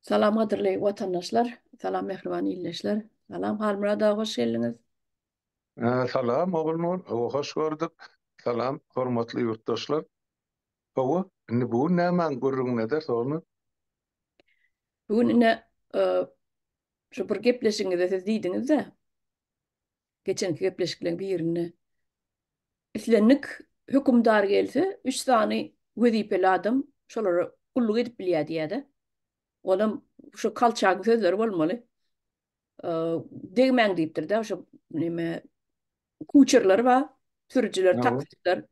Salam kadirli vatandaşlar, salam mehriban illeşler, salam Halmurada hoş geldiniz. Salam oğlum, hoş gördük. Salam, hormatly yurttaşlar. Hawa, indi bu nämen görüň nedir onu? Bugün yine şu bir gepleşiňizde siz diýdiňiz de, geçenki gepleşiklerin bir ýerine islennik hükümdar gelse, 3 tane wezipeli adam şolary ulluk edip bilýär diýär-de. Olam şu kalçak sözleri bolmaly. Degmen diýipdir de, şu nime kuçerler we sürüjiler, Hawa, taksiçiler,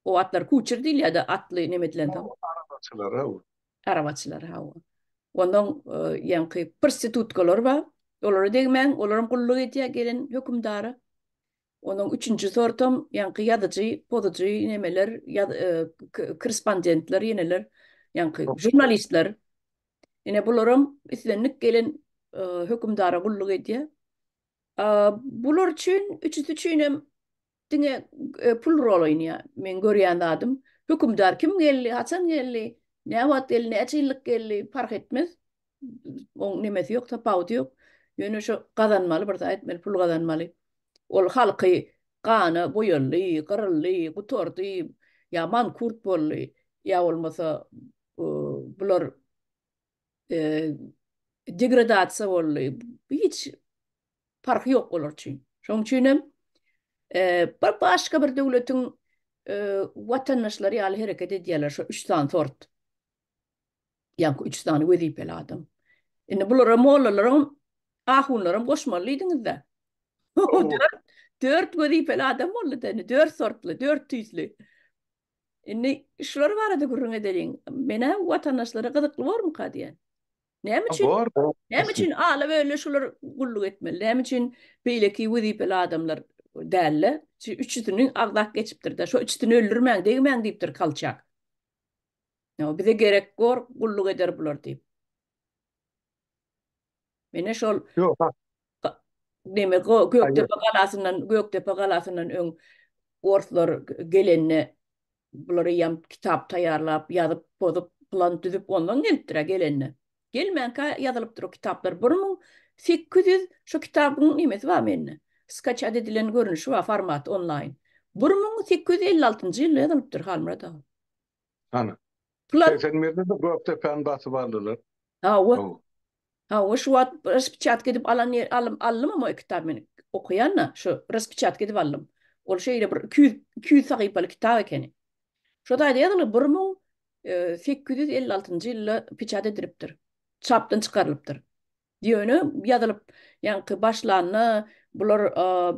o atlar kuçer diýilýär de, atly nime dilen tam, arabaçylar hawa. arabaçylar ha. Ondan ýa-ni prostitutkalar bar. Olary degmen, olaryň gullugy etýär gelen hökümdary. Onun üçüncü sortam ýa-ni ýazyjy, pozyjy nemeler, korrespondentler ýeneler, ýa-ni jurnalistler. Ine bularym islenlik gelen hökümdara gullugy etýär. Bular üçin üçüsi üçinem diňe pul rol oýnýar. Men görýän adam, hökümdar kim geldi, haçan geldi, näwat geldi, näçilik geldi, fark etmez. On nemesi yok, tapawuty yok. Ýöne şu gazanmaly, bir zat etmeli, pul gazanmaly. Ol halky gany boýaldy, gyryldy, gutordy, ýaman kurt boldy. Ýa bolmasa bular e, degradasiýa boldy. Hiç farky yok olar üçin. Şoň üçinem bir başga bir döwletiň watandaşlary ýaly hereket edýärler şu 3 tane sort. Ýa-ni 3 tane wezipeli adam. Indi bulara mollalarım, ahunlarım koşmalıydınız da. Hawa, Dört vazifeli adam oldu da. Dört sortlu, dört tüyslü. Indi şular var da gurrun edelim. Mene vatandaşlara gıdıklı var mı kadiyen? Ne için? bar. Ne için ağla böyle şular kulluk etmeli? Ne için böyle ki vazifeli adamlar derle? Üçüsünün ağdak geçiptir de. Şu üçüsünü öldürmen, değmen deyiptir kalçak. Ya bize gerek gor, kulluk eder bular deyip. Mene şol Yo, ha, Deme hayır. Göktepe galasından öň orslar gelenne buları yam kitap tayarlap yazıp bozup plan düzüp ondan gelipdir gelenne. Gelmän ka ýazylypdyr o kitaplar. 1800 şu kitabyň nimesi var menne. Skaç edilen görünüşi var format online. 1856-njy ýylda ýazylypdyr Halmurada. Ana. Plan Sen merde de Göktepeň batyp aldylar. ha o Hawa. ha o şu wat raspçat edip alan alym ama o kitap meni okuyanna şu raspçat edip alym. Ol şeýle bir 200 sahypaly kitap ekeni. Şoda ýazylyp 1856-njy ýylda piçat edilipdir. Çapdan çykarylypdyr. Diýeni ýazylyp ýa-ni başlanyny bular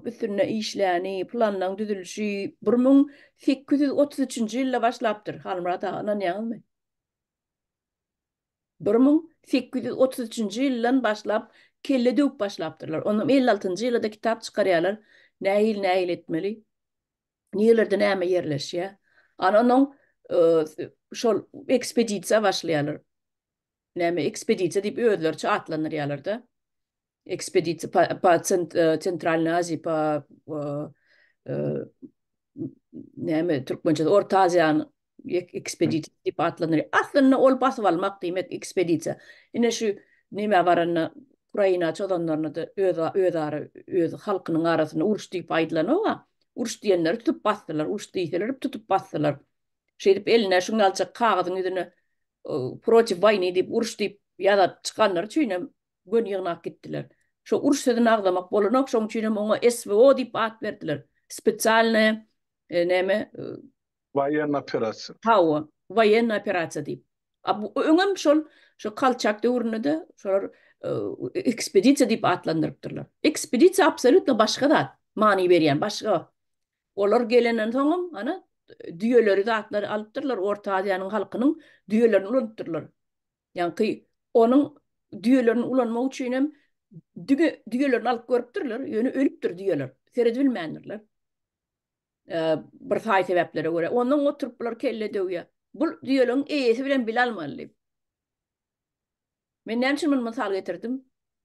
bütünne işläni, planlaryň düzülüşi 1833-njy ýylda başlapdyr. Halmurada anan ýaňymy? 1833-njy ýyldan başlap kelle döwüp başlapdyrlar. Onu 56-njy ýylda kitap çykarýarlar. Näil etmeli? Niýelerden näme ýerleşýär? Ananyň şol ekspedisiýa başlaýarlar. Näme ekspedisiýa diýip özlerçe atlanyrýarlar da. Ekspedisiýa Sentralny Aziýa pa näme türkmençe Orta Aziýany ekspedisiýa diýip atlanýar. Aslynda ol basyp almak diýmek ekspedisiýa. Ine şu näme barany Ukraina çodanlaryny da öz halkynyň arasyna uruş diýip aýdylanyr. Uruş diýenler tutup basdylar, uruş diýseler tutup basdylar. Şeýdip eline şuňy alçak kaгаzyň üstüne protiv wayny diýip uruş diýip ýa-da çykanlar üçin gön ýygnak gitdiler. Şo uruş sözüni agdamak bolanok şoň üçin oňa SVO diýip at berdiler. Spesialne näme Wayen operasiýa. hawa wojenna operasiýa diýip. Bu öňem şol kalçak döwründe şolar ekspedisiýa diýip atlandyrypdyrlar. Ekspedisiýa absolutna başga zat, many berýän başga. Olar gelenden soňam ana düýeleri zatlary alypdyrlar, Orta Aziýanyň halkynyň düýelerini ulantypdyrlar. Ýani onuň düýelerini ulanmak üçin hem düýelerini alyp görüpdyrlar, ýöne ölüpdir düýeler. Seredip bilmändirler. Bir saý sebeplere görä. Ondan oturup kelle döwýär. Bu düýeleň eýesi bilen bilalmaly. Men näme üçin bunu mysal getirdim?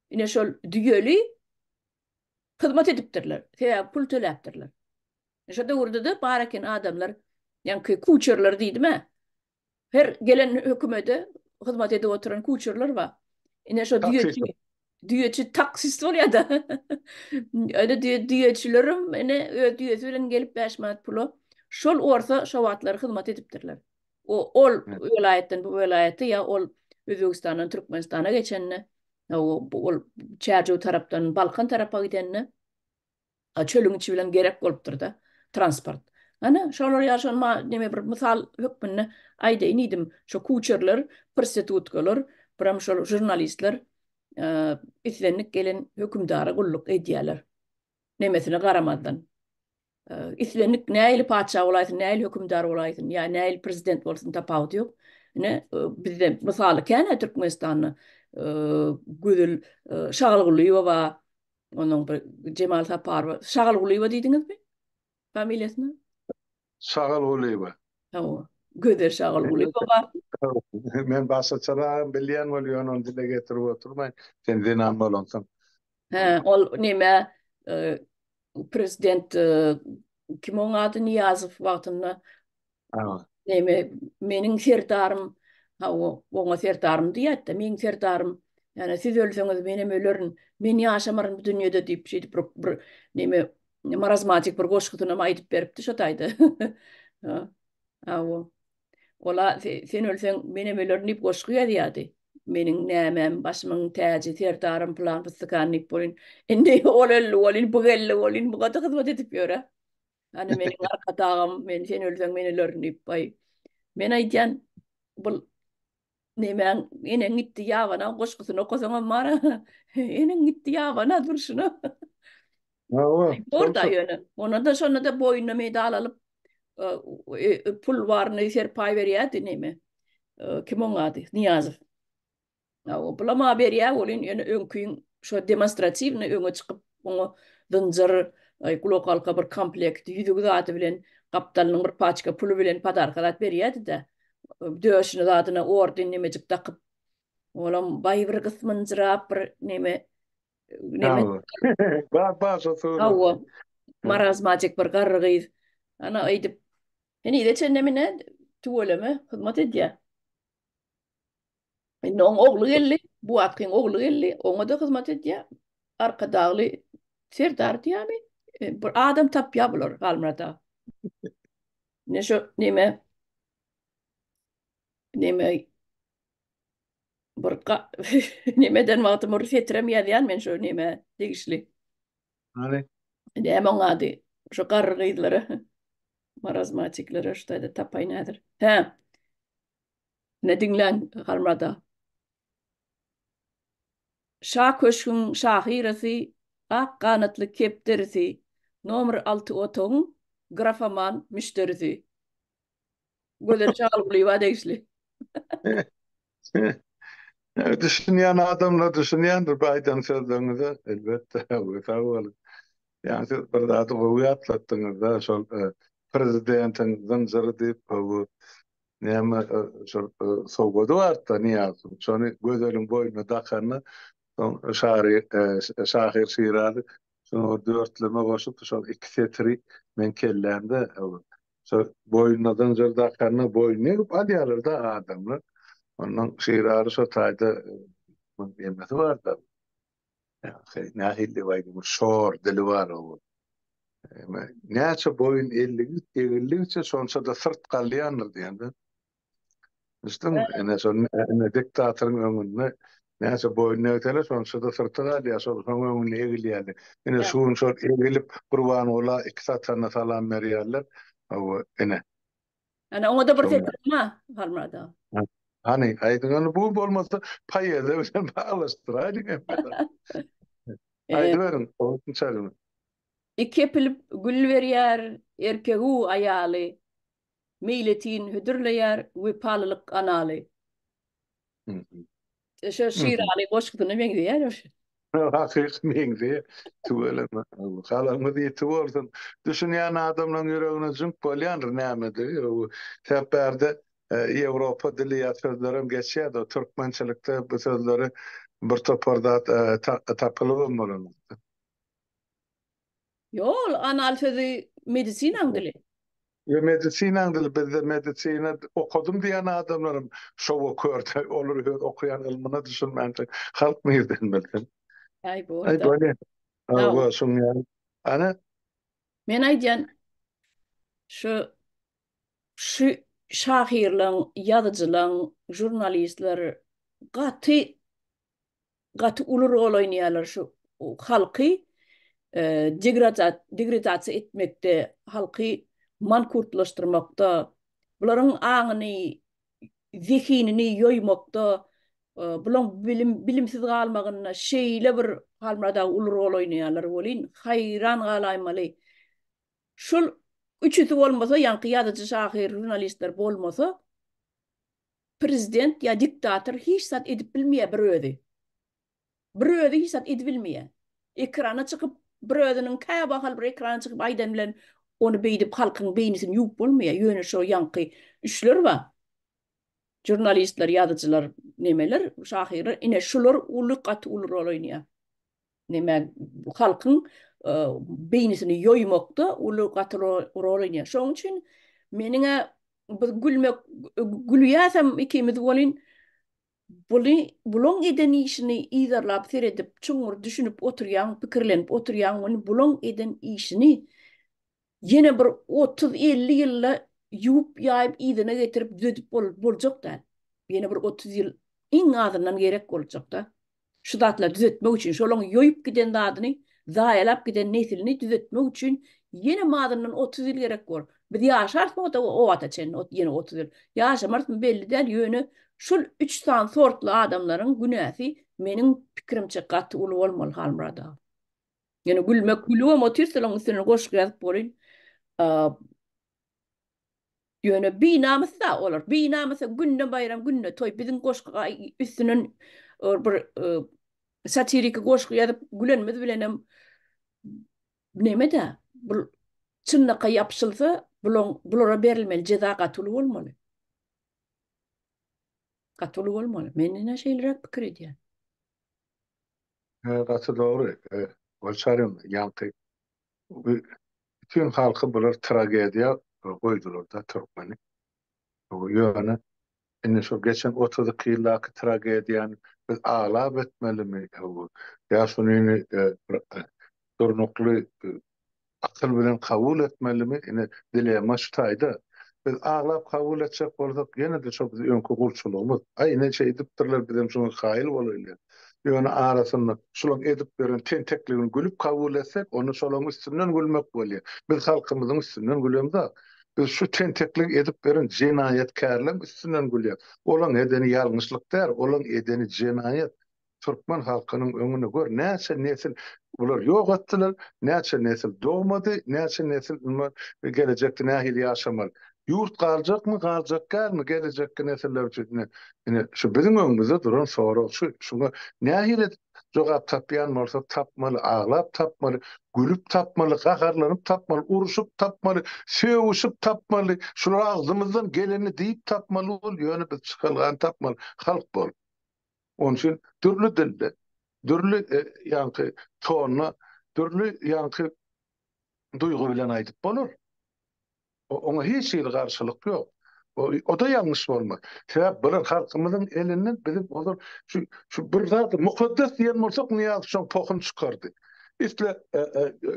Ine şol düýeli hyzmat edipdirler. Pul töläpdirler. Şurada urdu da baraken adamlar, yani kuçerler diýdim he. Her gelen hökümete hizmet edip oturan kuçerler var. Yine şu Taksist. düğütçü taksist var ya da öyle düğütçülerim yine düğütü bilen gelip 5 manat pulo şol orta şovatları hizmet edipdirler. Ol vilayetten bu vilayete ya ol Özbekistan'dan Türkmenistan'a geçenne ol Çerçev taraftan Balkan tarafa gidenne çölün içi bilen gerek bolupdur da transport. Ana şolar yaşan ma neme bir misal hükmünne ayda inidim şu kuçerler, prostitutkalar, pram şol jurnalistler islenlik gelen hükümdara gulluk ediyorlar. Nemesine karamadan. İslenlik näil paça olaysın, näil hükümdar olaysın, ya näil prezident bolsun tapawut yok. Ne bizde misalı kene Türkmenistan'ı güdül şagılguluyba ba onun bir Cemal Tapar şagılguluyba diýdiňiz mi? Familiýasyny? Sağal olayba. Hawa. Göder şagılguluyba ba. Men basa çara bilýän bolýan onu dile getirip oturmaýyn. Sen dinam bolansyň. He, ol nime e, prezident kim onun adı Niyazov wagtynda Ha. neme meniň serdarym ha o serdarym diýetdi. Meniň serdarym yani siz ölseňiz menem ölerin. Men ýaşamarym bu dünýede diýip şeýdi bir neme marazmatik bir goşgutyna aýdyp beripdi şo taýdy. Ha, ha o. Ola sen ölseň menem ölerin diýip goşguýa diýdi. Meniň nämem, başymyň täji, serdarym plan pystykan diýip bolyn. Indi ol öldü, olyn bu geldi, olyn bu gada hyzmat edip ýöre. Hani meniň arka dagam, men sen ölseň men ölerin diýip baý. Men aýdýan bul nemen enen gitti ýabana goşgusyny okasaň mara enen gitti ýabana durşuny. Ha, Orada şonsa. ýöne. Ona da şonu da boyuna medal alyp pul barny ser pay berýärdi neme. Kim oň ady? Niyazov. O bulama berýär bolyn ýöne öňküň şo demonstrativni öňe çykyp oňa dynjyr glokalka bir komplekt ýüzügi zady bilen gapdalnyň bir paçka pulu bilen padarkalat berýärdi da. Döşüni zadyna orden nemejik takyp olam bay bir kysmynjyrap bir neme Ha. Basa soru. hawa marazmajyk bir garrygyz ana aýdyp heni de çennemine tuweleme hyzmat edýär. Onun oğlu geldi, bu atkyň oğlu geldi, oňa da hyzmat edýär. Arka dagly serdar diýämi? Bir adam tapýar bular Galmurada. Ne şu neme bir nemeden wagtym fetrem ýazýan men şu neme degişli. Hani Näme oň ady? Şu garrygyzlary, marazmatiklary şeýle tapay nädir? He, ne diňlän Galmurada? Şa köşkün şahiresi, ak kanatlı kepterisi, nomer 6 otoň, grafaman müşterisi. Göler şagylglyba degişli. düşünýän adamlar düşünýändir baýdan sözlerinize elbette. Bu sağ yani siz bir zat gowy atlatdyňyz da şol prezidentiň zynjyry diýip bu näme şol sowgady barda Niyazov. Şonu gözeliň boýuna dakany şahir şiirady şonu dörtleme goşup şol iki setri men kellämde şo boýuna zynjyr dakany boýuna alýarlar da adamlar. Ondan şiirary şo taýda emesi barda. Nahilli vaydı bu şor dili var o. Näçe boyun 50-50 sonsa da sırt kalyanır diýende. Üstün ene son ene diktatörün öňünde näçe boyun nätele sonsa da sırtı kalýar son öňüne egilýärdi. Ene şuň şol egilip qurban ola iki satana salam berýärler. O ene. Ana oňa da bir setrim ha, Galmurada. Hani aýdyňy bu bolmasa paýda bilen baglaşdyraýdyk hep. Haydi verin, olsun çarını. Kepilip gül berýär, erkegi aýaly, milletin hüdürleýär, we palylyk analy. Şo şiiraly goşgutyny meňzeýär. Hakik meňze, tuweleme. Halamy diýip bolsun. Düşünýän adamlaryň ýüregine jünk bolýandyr nämedir. Täpärde Ýewropa dili ýa-sözlerim geçýär, türkmençilikde bu sözleri bir toparda tapylyp bolan. Yol anal sözü medisinaň dili. Medisinan dili bizde medisina okudum diyen adamlarım şovu körde olur okuyan ilmini düşünmenti halk mıydı bilmem. Ay bu Ay orada. böyle Ya, olsun yani. Ana men aýdýan şu şahirlaň, ýazyjylaň, jurnalistler gaty gaty uly rol oýnaýarlar şu halky degradasiýa etmekde, halky mankurtlaşdyrmakda, bularyň aňyny, zehinini ýoýmakda, bulaň bilimsiz galmagyna şeýle bir halmada uly rol oýnaýarlar bolyn. Haýran galaýmaly. Şol üçüsi bolmasa, ýanky ýazyjy, şahyr, jurnalistler bolmasa, prezident ýa diktator hiç zat edip bilmeýär bir özi. Bir özi hiç zat edip bilmeýär. Ekrana çykyp bir özüniň käbä hal bir ekrana çykyp aýdan bilen onu beýdip halkyň beýnisini ýuwup bolmaýar. Ýöne şo ýanky üçler bar. Jurnalistler, ýazyjylar, nemeler, şahyrlar, ine şular uly gaty uly rol oýnaýar. Neme halkyň beýnisini ýoýmakda uly gaty rol oýnaýar. Şoň üçin meniňe bir gülýäsem ikimiz bolyn, bulan eden işini ýyzarlap seredip, çuňur düşünüp oturýan, pikirlenip oturýan, bulan eden işini yine bir 30-50 ýylla ýuwup ýaýyp ýyzyna getirip düzedip boljak da. Yine bir 30 ýyl iň azyndan gerek boljak da. Şu zatlar düzetmek üçin, şolaň ýoýup giden zadyny, zaýalap giden nesilini düzetmek üçin yine madyndan 30 ýyl gerek bol. Biz ýaşarsyk o wata çen, yine 30 ýyl. Ýaşamarsyk belli däl ýöne şol 3 san sortly adamlaryň günäsi meniň pikirimçe gaty uly bolmaly halmyrada. Ýene gülmek gülüwem o tirselaň üstüne goşuk ýazyp bolyn. Ýöne binamyz da olar. Binamyz günne bayram, günne toy. Biziň goşuga üstünen bir satirik goşuk ýazyp gülenmez bilenem. Neme de bu çynnyka ýapşylsa, bulara berilmeli jeza gaty bolmaly. Gaty bolmaly. Menine şeýlerek pikir edýär. gaty dogry. Bolşarym ýanky bütün halky bular tragediýa goýdular da Türkmeni. O ýöne ine şu geçen 30 ýyllaky tragediýany biz aglap etmelimi? Ýa şuny durnukly akyl bilen kabul etmelimi? Ine dilema şu taýda. Biz aglap kabul etjek bolsak, ýene-de şo bizi öňkü gulçulygymyz. Aýne şeý edipdirler, bizem şoňa haýyl bolýar. Ýöne arasynda şolaň edip beren tentekligini gülüp kabul etsek, onu şolaň üstünden gülmek bolýar. Biz halkymyzyň üstünden gülýämiz da. Biz şu tenteklik edip beren jinayetkarlyň üstünden gülýär. Olaň edeni ýalňyşlyk däl, olaň edeni jinayet. Türkmen halkynyň öňüne gör, näçe nesil bular ýok etdiler, näçe nesil dogmady, näçe nesil gelecekde nähili ýaşamaly. Ýurt galjakmy, galjak gelmi, gelecekde nesiller üçin. Ine şu biziň öňümizde duran sorag şuňa nähili jogap tapýan bolsa tapmaly, aglap tapmaly, gülüp tapmaly, gaharlanyp tapmaly, uruşup tapmaly, söwüşüp tapmaly, şular agzymyzdan geleni diýip tapmaly, ýöne biz çykylgan tapmaly, halk bol. Onun için türlü dilde, türlü yankı tonla, türlü yankı duygu bilen aýdyp bolur. Ona hiç ýyl garşylyk ýok. O da yanlış bolmaz. Sebäp bular halkymyzyň elinden bizim olur şu bir zat mukaddes diýen bolsak niýat şoň pokun çykardy. İsle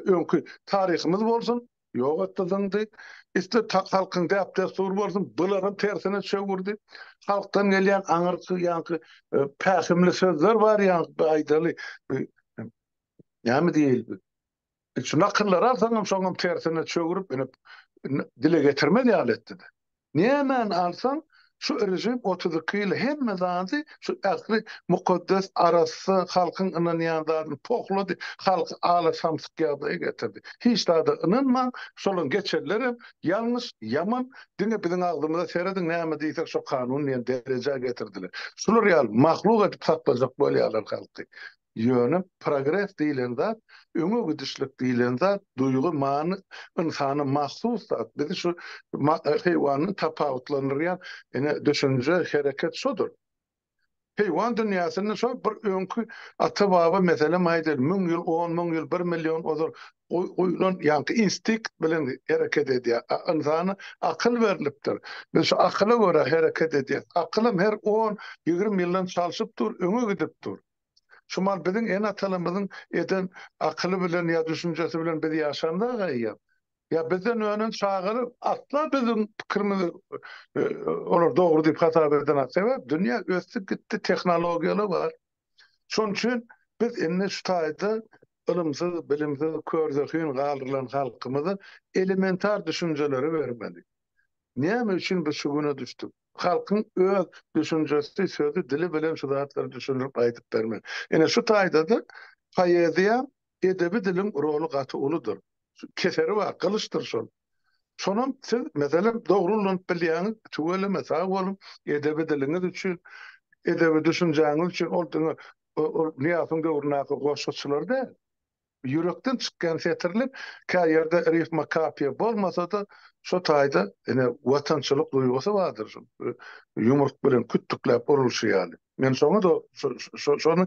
öňkü taryhymyz bolsun, ýok etdiňdi. İsle halkyň däpdestur bolsun, buların tersine çöwürdi. Halktan gelýän aňyrky ýanky pähimli sözler bar ýanky aýdaly. Näme diýildi? Şu nakyllar alsaňam şoňam tersine çöwürip dile getirmedi aletdi. Niýemen alsaň şu rejim 32 ýyl hemme zady şu ähli mukaddes arasy halkyň ynanýanlaryny poklady, halk ala samsyk ýagdaýa getirdi. Hiç da inanma, şolaň geçerlerim ýalňyş, ýaman, diňe biziň agzymyza serediň näme diýsek şu kanun ýa derejä getirdiler. Şular ýal mahluk edip satjak bolýarlar halky. Ýöne progress diýilen zat, öňe gidişlik diýilen zat, duygu many insany mahsus zat. Bizi şu heýwanyň tapawutlandyrýan ene düşünje, hereket şudur. Heywan dünýäsyny şo bir öňkü ata-baba mesele maýdyl 1000 ýyl, 10 000 ýyl, 1 milyon odur. Oýlan ýa-ni instinkt bilen hereket edýär. Insana akyl berilipdir. Biz şu akyla görä hereket edýär. Akylym her 10-20 ýyldan çalyşyp dur, öňe gidip dur. Şumal biziň en atalarymyzyň eden akyly bilen ýa düşünjesi bilen biz ýaşanda gaýýar. Ya bizden önün çağırıp atla bizim fikrimizi olur doğru deyip hata eden sebep dünya östü gitti teknolojiyalar var. Şoň üçin biz indi şu taýda ilimizi, bilimizi kördükün galdyrılan halkymyzy elementar düşünjeleri bermedik. Näme üçin biz şu güne düşdük? Halkyň öz düşünjesi, sözü, dili bilen şu zatlary düşünürip aýdyp berme. Ene şu taýda da poeziýa edebi diliň rolu gaty uludur. Keseri var, kılıçtır şol. Şonun siz mesela doğruluğunu bilýäňiz, tüwele mesela bolum, edebi diliniz üçin, edebi düşünjäňiz üçin olduğunu niýasyň döwrünaky goşguçylar da yürekden çykkan setirler, käýerde rifma kapiýa bolmasa da şo taýda ene watançylyk duýgusy bardyr. Yumruk bilen küttükläp boluşy ýaly. Men şoňa da şonu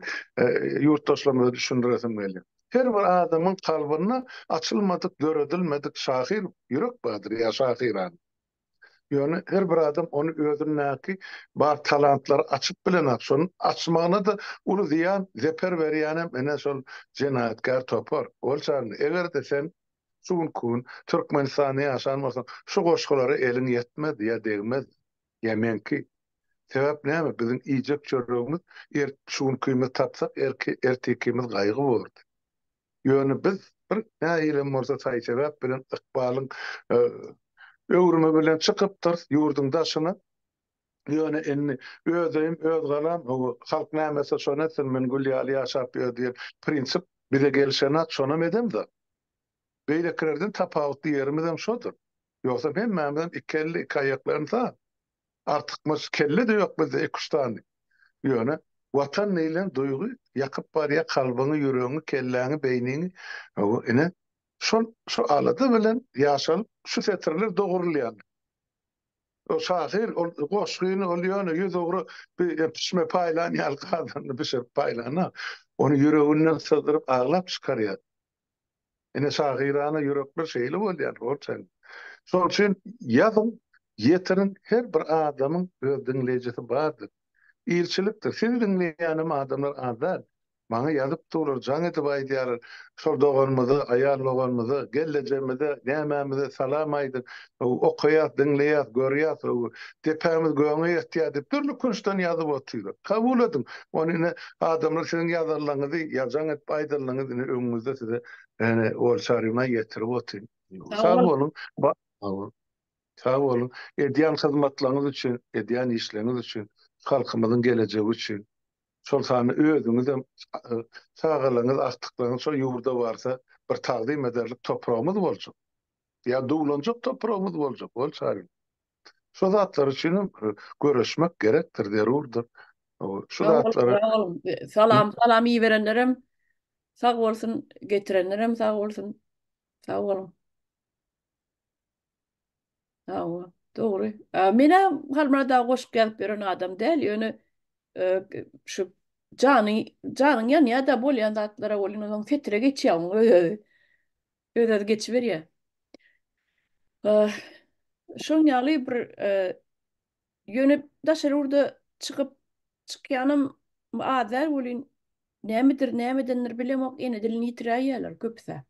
ýurtdaşlarymyza düşündiresim geldi. Her bir adamın kalbına açılmadık, göredilmedik şahir yürek bardır ya şahiran. Yani her bir adam onu özündeki bar talantlar açıp bilen şonun açmağına da ulu ziyan zeper berýänem ene şol jenayatkar topar. Ol çarny eger de sen sugun kun Türkmenistany ýaşanmasaň şu goşgulary elin yetmez ya degmez. Yemenki sebäp näme? Biziň ijek çörügimiz şugun kıymet tapsak ertekimiz gaýgy bolurdy. Ýöne biz bir näýle morza taý sebäp bilen ykbalyň öwrüme bilen çykypdyr ýurdun daşyna. Ýöne enni özüm öz galam o halk nämese şonu etsin men gülýäli ýaşap diýen prinsip bize gelişenat şonu edem de. Beýlekerden tapawutly ýerimiz hem şodur. Ýogsa hem mämden iki aýaklaryny artykmys kelle de ýok bizde iki üç. Ýöne watan neýlen duýgy ýakyp barýa kalbyňy, ýüregiňi, kelläňi, beýniňi. Ene şu alada bilen ýaşalyp şu setirler dogurlaýan. O şahir o goşgyny olýan ýüzogry bir pişme paýlan ýalgadyny bir şey paýlana. Onu ýüreginden syzyryp aglap çykarýar. Ene şahirana ýürekler şeýle bolýar, bolçan. Şol üçin ýazym ýetirin her bir adamyň öz diňlejisi bardyr. İlçilikdir. Siz dinleýänim adamlar azar. Maňa ýazyp durur, jan etip aýdýar. Şol doganmyzy, aýarlaganmyzy, gelejegimizi, nämämizi salam aýdyr. Okuýar, dinleýär, görýär, depämiz göňe ýetýär diýip türlü kunçdan ýazyp oturýar. Kabul edin. Onu adamlar sizin ýazarlaryňyzy, ýajan etip aýdyrlaryňyzy öňüňizde size ol şaryna ýetirip oturýar. Sag bolun. Sag bolun. Edýän hyzmatlaryňyz üçin, edýän işleriniz üçin, halkymyzyň gelejegi üçin, şol sany özüňiz hem sagalyňyz, aktyklaryňyz şol ýurda barsa bir taqdim ederlik toprağymyz boljak. Ya duglanjak toprağymyz boljak. Ol şaryň. Şu zatlar üçin görüşmek gerekdir derurdur. Şu zatlary Salam salam iyi verenlerim sağ olsun, getirenlerim sağ olsun. Sağ olun. Sağ ol. Doğru. Mene halmana da hoş gelip beren adam däl. Ýöne şu janyň ýanýa da bolýan zatlara bolýan fetre geçýär. Öde geçiberýär. Şoň ýaly bir ýöne daşar urda çykýanym azar bolýan nämedendir bilemok ene dilini ýitirýärler köpse.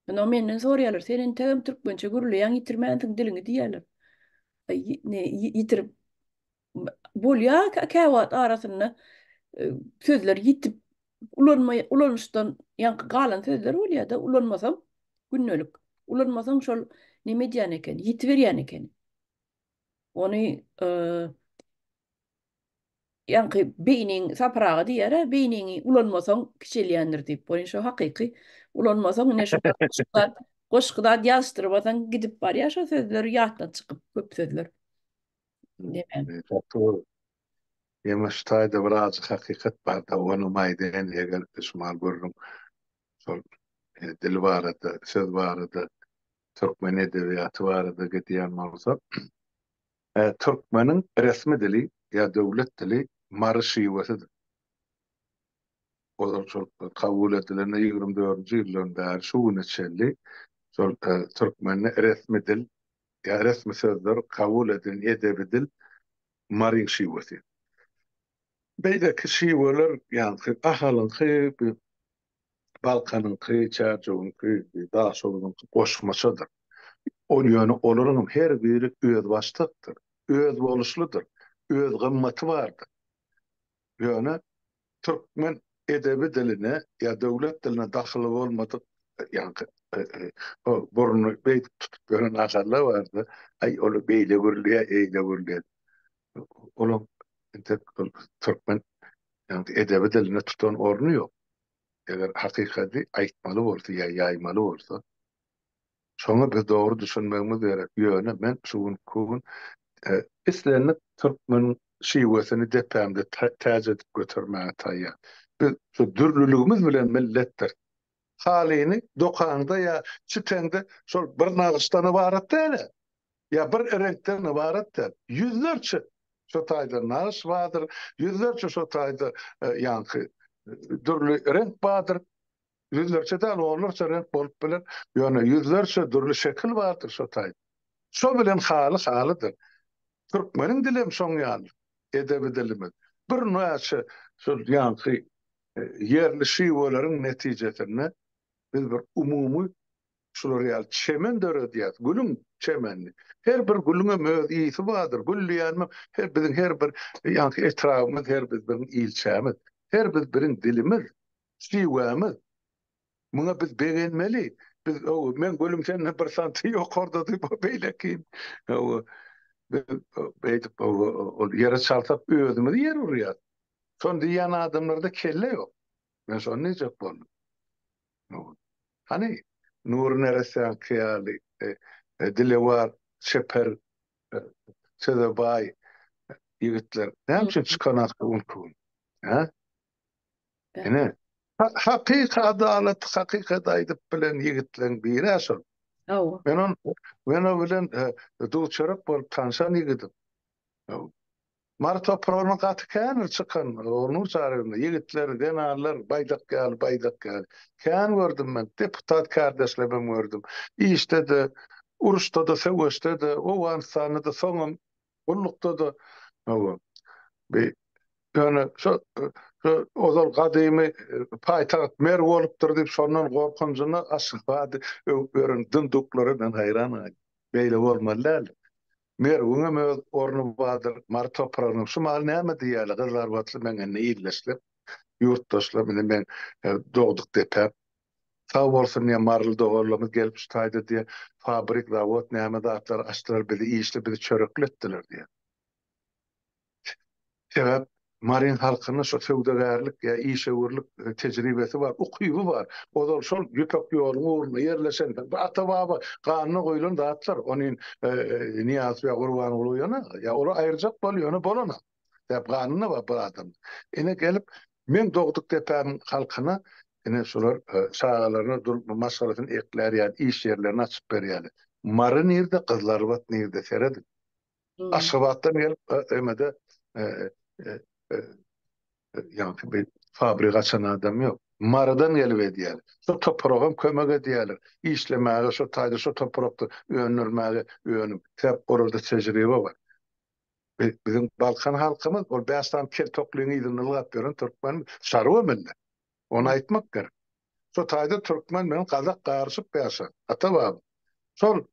Ono menden sorýarlar, senin tegim türkmençe gürleýän ýitirmänsiň dilini diýerler. Ne ýitirip bolýar käwat arasyna sözler ýitip ulanmışdan ýanky galan sözler bolýar da ulanmasam günnelik. Ulanmasam şol neme diýen eken, ýitiberýän eken. Ony ýanky beýniň sapragy diýer, beýniňi ulanmasaň kiçelýändir diýip. Bu şo hakyky. Ulanmasaň ne şu goşgyda ýaşdyrbasaň gidip barýar şo sözler ýatdan çykyp köp sözler. Demem. Yemiş taýda biraz hakykat bar da onu maýdan eger ismal görürüm. Şol dil barada, söz barada, Türkmen edebiýaty barada gedýän bolsa, Türkmeniň resmi dili ýa döwlet dili marı şiwesidir. O şol kabul edilen 24-nji ýyldan bäri şu neçeli şol türkmenne resmi dil, ya resmi sözler kabul edilen edebi dil maryň şiwesi. Beýleki şiweler ýani ahalyňky, Balkanyňky, Çärçowuňky, Daşowyňky goşmaçydyr. Ol ýöne olaryň her biri öz başlykdyr, öz boluşludyr, öz gymmaty bardyr. Ýöne türkmen edebi diline ya döwlet diline daxil bolmadyk ýani burnu beýt tutup gören agarlar bardy. Ay olu beýle görülýär, eýle görülýär. Olam türkmen ýani edebi diline tutan ornu ýok. Eger hakykati aýtmaly bolsa ýa ýaýmaly bolsa, şoňa biz dogry düşünmegimiz gerek. Ýöne men şugun islenip türkmen şiwesini depämde täze edip götürmäge taýýar. Biz şu dürlülügimiz bilen milletdir. Halyny dokanda ya çitende şol bir nagysdan ibaret däl. Ya bir renkden ibaret däl. Yüzlerçe şu taýda nags bardyr, yüzlerçe şu taýda ýanky dürlü renk bardyr. Yüzlerçe däl onlarça renk bolup bilen, ýöne yüzlerçe dürlü şekil bardyr şu taýda. Şo bilen halydyr. Türkmeniň dilim şoň ýaly. Edebi dilimiz. Bir näçe şu ýanky yerli şiweleriň netijesinde biz bir umumy şular ýaly çemen döredýär. Gülüň çemenli. Her bir gülüňe möz ýyty bardyr. Güllýänmi her biziň her bir ýanky etrafymyz, her biriň ilçämiz, her biriň dilimiz, şiwemiz. Muňa biz begenmeli. Biz men gülüm senden bir santy ýokarda diýip beýleki. Beýdip o ýere çalsap özümiz ýer urýar. Şonda ýan adamlarda kelle ýok. Men şonu näjek boldum. Hani Nur Neresen Kıyali, Dilewar, Şeper, Sedebay ýigitler. Näme çıkan atkı unkun? Ha? Ene hakyky adalet, hakykat aýdyp bilen ýigitleň biri aşol. Awa. Men o bilen duçarak bolup tanşan ýigidim. Mar toprağına katı kânir çıkan, onun çarında yigitler, denarlar, baydak gel. Kân gördüm ben, deputat kardeşle ben gördüm. İşte de, uruşta da, seveşte de, o ansanı da, sonum, kullukta da, bir, yani, o zaman kadimi paytaht mer olupdur deyip, sondan korkuncuna aşıqadı, dınduklarından hayran, beyle olmalı. Mer öňe ornu badyr, mar toprağyny şu mal näme diýýärler, gızlar batly meňe ýyllaşlap, ýurtdaşlar bilen men dogduk depä. Sağ bolsun ýa marly dogurlarymyz gelip şu taýda diýe fabrik zawod näme zatlar açdylar, bizi işli bizi çörekletdiler diýe. Sebäp maryň halkyny şu söwdegärlik ýa işegürlik tejribesi bar, ukyby bar. Ozal şol ýöpek ýoluň uğruna yerleşen ata-baba ganyny goýulan zatlar, onyň Niyaz we Gurban uluýana, ýa ola aýyrjak bolýany bolana. Dep ganyny bar bu adam. Ene gelip men dogduk depäň halkyna ene şolar şagalaryna durup maşgalatyny ekler ýa iş ýerlerini açyp berýärler. Mary nirde, kızlar bat nirde seredi. Aşgabatdan gelip emede yani bir fabrika açan adam yok. Maradan gelip edýär. Şu toprağım kömek edýärler. İşlemäge şu taýda şu toprakda öňürmäge öňüm. Hep orada tejribe var. Bizim Balkan halkymız ol bästan kel toklygyny ýyldynlyp beren türkmen şarwa millet. Onu aýtmak gerek. Şu taýda türkmen bilen kazak garşyp bäşer. Ata-baba. Sol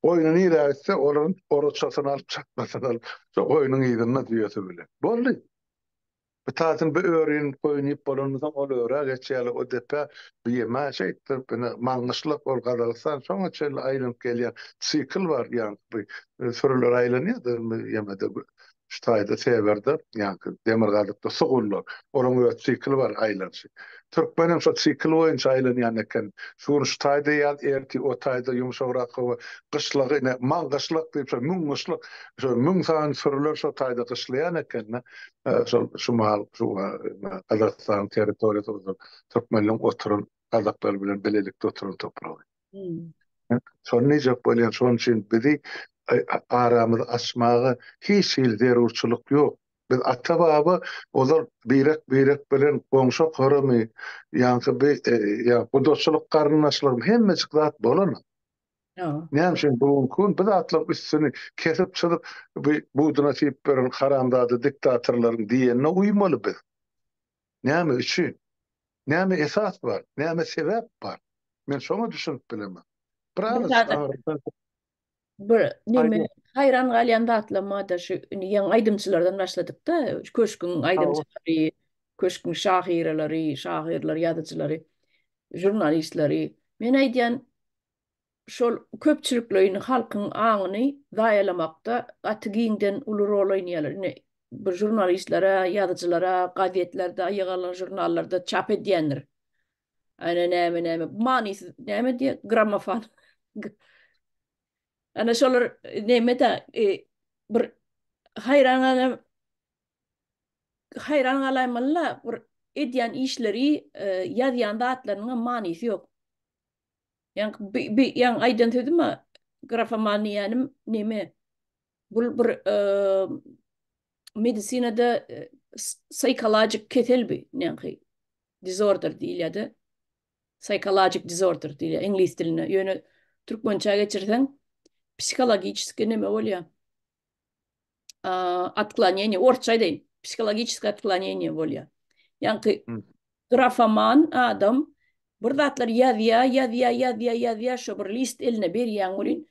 oyuny ýa-da olaryň oroçasyny alyp çakmasyny alyp şu oyunyň ýygyny diýýärse bile. Boldy. Bu taýdan bir öwrün goýunyp bolanyndan ol öwrä geçýärler o depe bir ýeme şeýtdir, bini maňyşlyk bol gadalsan soňa çel aýlanyp gelýär. Sikl bar ýani bu sürüler aýlanýar ýemede şu taýda seberde ýani demir gadykda sugullar. Olaryň öýt sikl bar aýlanşy. Türkmenem şu sikl boýunça aýlanýan eken. Şu taýda ýa erti o taýda ýumşagyrak gyşlyk ine maňgyşlyk diýip müňgyşlyk şu müň san sürüler şu taýda gyşlaýan eken. Şu mal şu Kazakistan territoriýasynda türkmenler oturan Kazaklar bilen belelikde oturan topragy. Şonu näjek bolýan şoň üçin bizi aramyzy açmagy hiç zerurçylyk ýok. Biz ata baba olar beýrek bilen goňşa garamy, ýa-ni ýa bu dostluk garyndaşlyk hemme zat bolan. Ha. Näme bu kun bir atlyp üstüni kesip çylyp bu nasip beren haramdady diktatorlaryň diýenine uýmaly biz. Näme üçin? Näme esas bar? Näme sebäp bar? Men şoňa düşünüp bilemem. Bir Biraz tane bir neme hayran galýanda atlama da şu ýan aýdymçylardan başladyk da köşkün aýdymçylary, köşkün şahirler, ýazyjylary, jurnalistleri. Men aýdýan şol köpçüliklerini halkyň aňyny daýalamakda atygiňden uly rol oýnaýarlar. Bir jurnalistlere, ýazyjylara, gazetlerde, ýygalan jurnallarda çap edýänler. Ana näme manysy näme diýe gramofon. Ana şolar näme de bir hayran galamalla bir edýän işleri ýazýanda atlarynyň manysy ýok. Ýan aýdan tödümi grafomaniýanym näme? Bu bir medisinada psychologic ketelbi näme disorder diýilýär. Psychologic disorder diýilýär ingliz diline. Ýöne türkmençe geçirsen psikologический näme bolýar? Отклонение, ortça deýin. Psikologическое отклонение bolýar. Ýani grafoman adam bir zatlar ýazýa şo bir list eline berýän bolyn.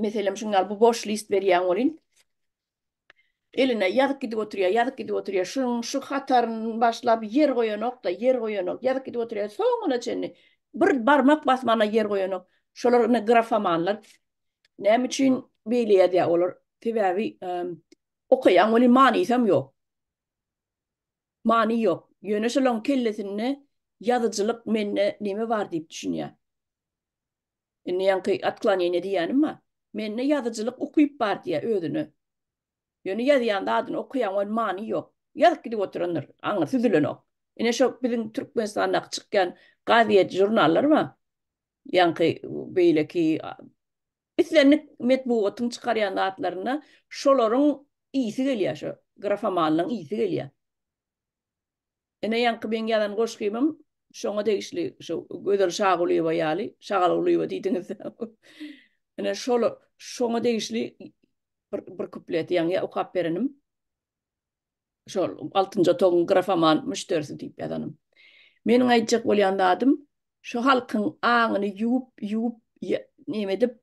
Meselem şuňal bu boş list berýän bolyn. Eline ýazyp gidip oturýar. Şu hataryn başlap yer goýanok, ýazyp gidip oturýar. Soňuna çenni bir barmak basmana yer goýanok. Şolar grafomanlar. Näme üçin beýle ýazýar olar? Sebäbi okuyan bolyn manysam ýok. Many ýok. Ýöne şolaryň kellesinde ýazyjylyk menne näme bar diýip düşünýär. Ýani atklanyýa diýänim menne ýazyjylyk okuyup bar diýär özüni. Ýöne ýazýanda adyny okuyan bolyn many ýok. Ýazyp gidip oturanlar, aňa süzülenok. Ine şo biziň Türkmenistanda çykkan gazet jurnallar bar. Ýani beýle ki islenlik metbuatyň çykarýan atlaryna şolaryň iyisi gelýär, şo grafomanlyň iyisi gelýär. Ene ýanky ben ýadan goşgymym, şoňa degişli şo Gözel Şagulyba ýaly, Şagalyba diýdiňiz. Ene şoňa degişli bir kuplet ýa okap berenim. Şol 6-njy togyň grafoman müşterisi diýip ýazanym. Meniň aýtjak bolýan adym şo halkyň aňyny ýuwup näme dip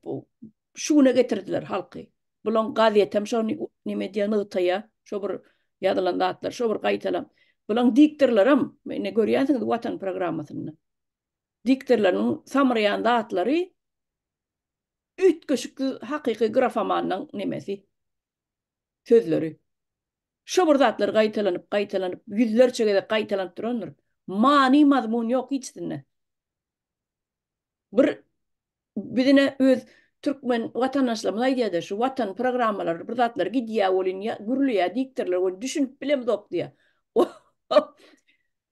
şuna getirdiler halky. Bulan gazetem şo näme diýen ýa şo bir ýazylan atlar, şo bir gaýtalam. Bulan diktorlarym, meni görýänsiňiz Watan programmasyny. Diktorlaryň samarýanda atlary ütköşükli hakyky grafomanyň nemesi? Sözleri. Şo bir zatlar gaýtalanyp, yüzlerçe gede gaýtalanyp duranlar. Many mazmun ýok hiçdine. Bir bizine öz Türkmen watandaşlarymyz aýdýar, şu Watan programmalary bir zatlar gidýär bolyn, gürlüýär, diktorlar bolyn, düşünüp bilemdok diýär.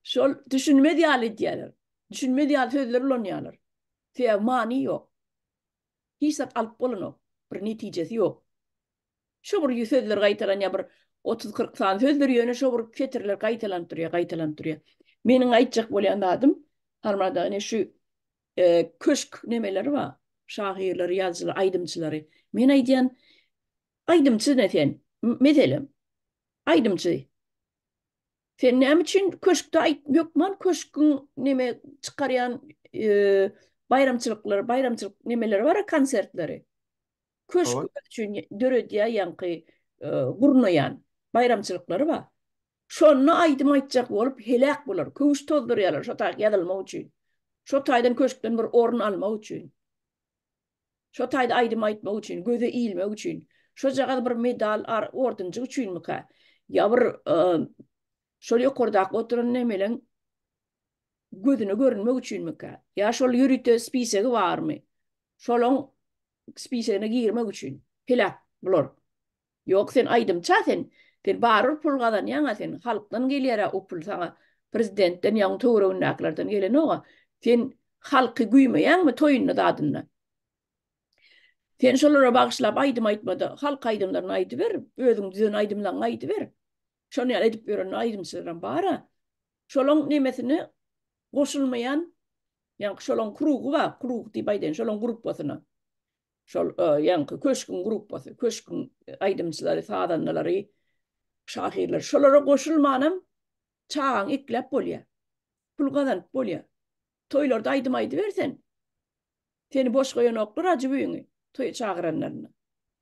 Şol düşünme diýaly diýerler. Düşünme diýaly sözler ulanýarlar. Fe many ýok. Hiçat alyp bolanok, bir netijesi ýok. Şo bir sözler gaýtalanýar, bir 30-40 san sözler ýöne şo bir fetirler gaýtalanyp durýar. Meniň aýtjak bolýan adym, harmada ene şu köşk nemeleri bar. Şahirler, ýazyjylar, aýdymçylary. Men aýdýan aýdymçy näsen? Meselem, aýdymçy. Sen näme üçin köşkde ýokman? Köşküň neme çykarýan bayramçylyk nemeleri bar, konsertleri. Köşk üçin döredýär ýanky gurnaýan bayramçylyklary bar. Şonu aýdym aýtjak bolup helak bolar. Köş tozdurýarlar şo taý ýadylmak üçin. Şo taýdan köşkden bir orun almak üçin. Şo taýda aýdym aýtmak üçin, göze iýilmek üçin. Şo jagada bir medal, ordunjy üçinmi ka? Ya bir şol ýokardak oturan nemeleň gözüne görünmek üçinmi ka? Ya şol ýürüte spisegi barmy? Şolaň spisegine girmek üçin. Helak bular. Ýok sen aýdymça sen barır pul gazanýan sen halkdan gelýär o pul saňa prezidentden ýa töweregindäkilerden gelen oga. Sen halky güýmeýänmi toýuny dadyny? Sen şolara bagyşlap aýdym aýtmada, halk aýdymlaryny aýdyp ber, özüň düzen aýdymlaryny aýdyp ber. Şonu ýaly edip beren aýdymçylaram bara. Şolaň nemesini goşulmayan, ýa-ni şolaň kurugy bar, kurug diýip aýdyn, şolaň gruppasyna. Şol ýa-ni köşkün gruppasy, köşkün aýdymçylary, sadanlary, şahirler. Şolara goşulmanam çağın iklep bolýar. Pul gazanyp bolýar. Toýlarda aýdym aýdybersen, seni boş goýan oklar acı büyüňi, toý çagyranlaryna.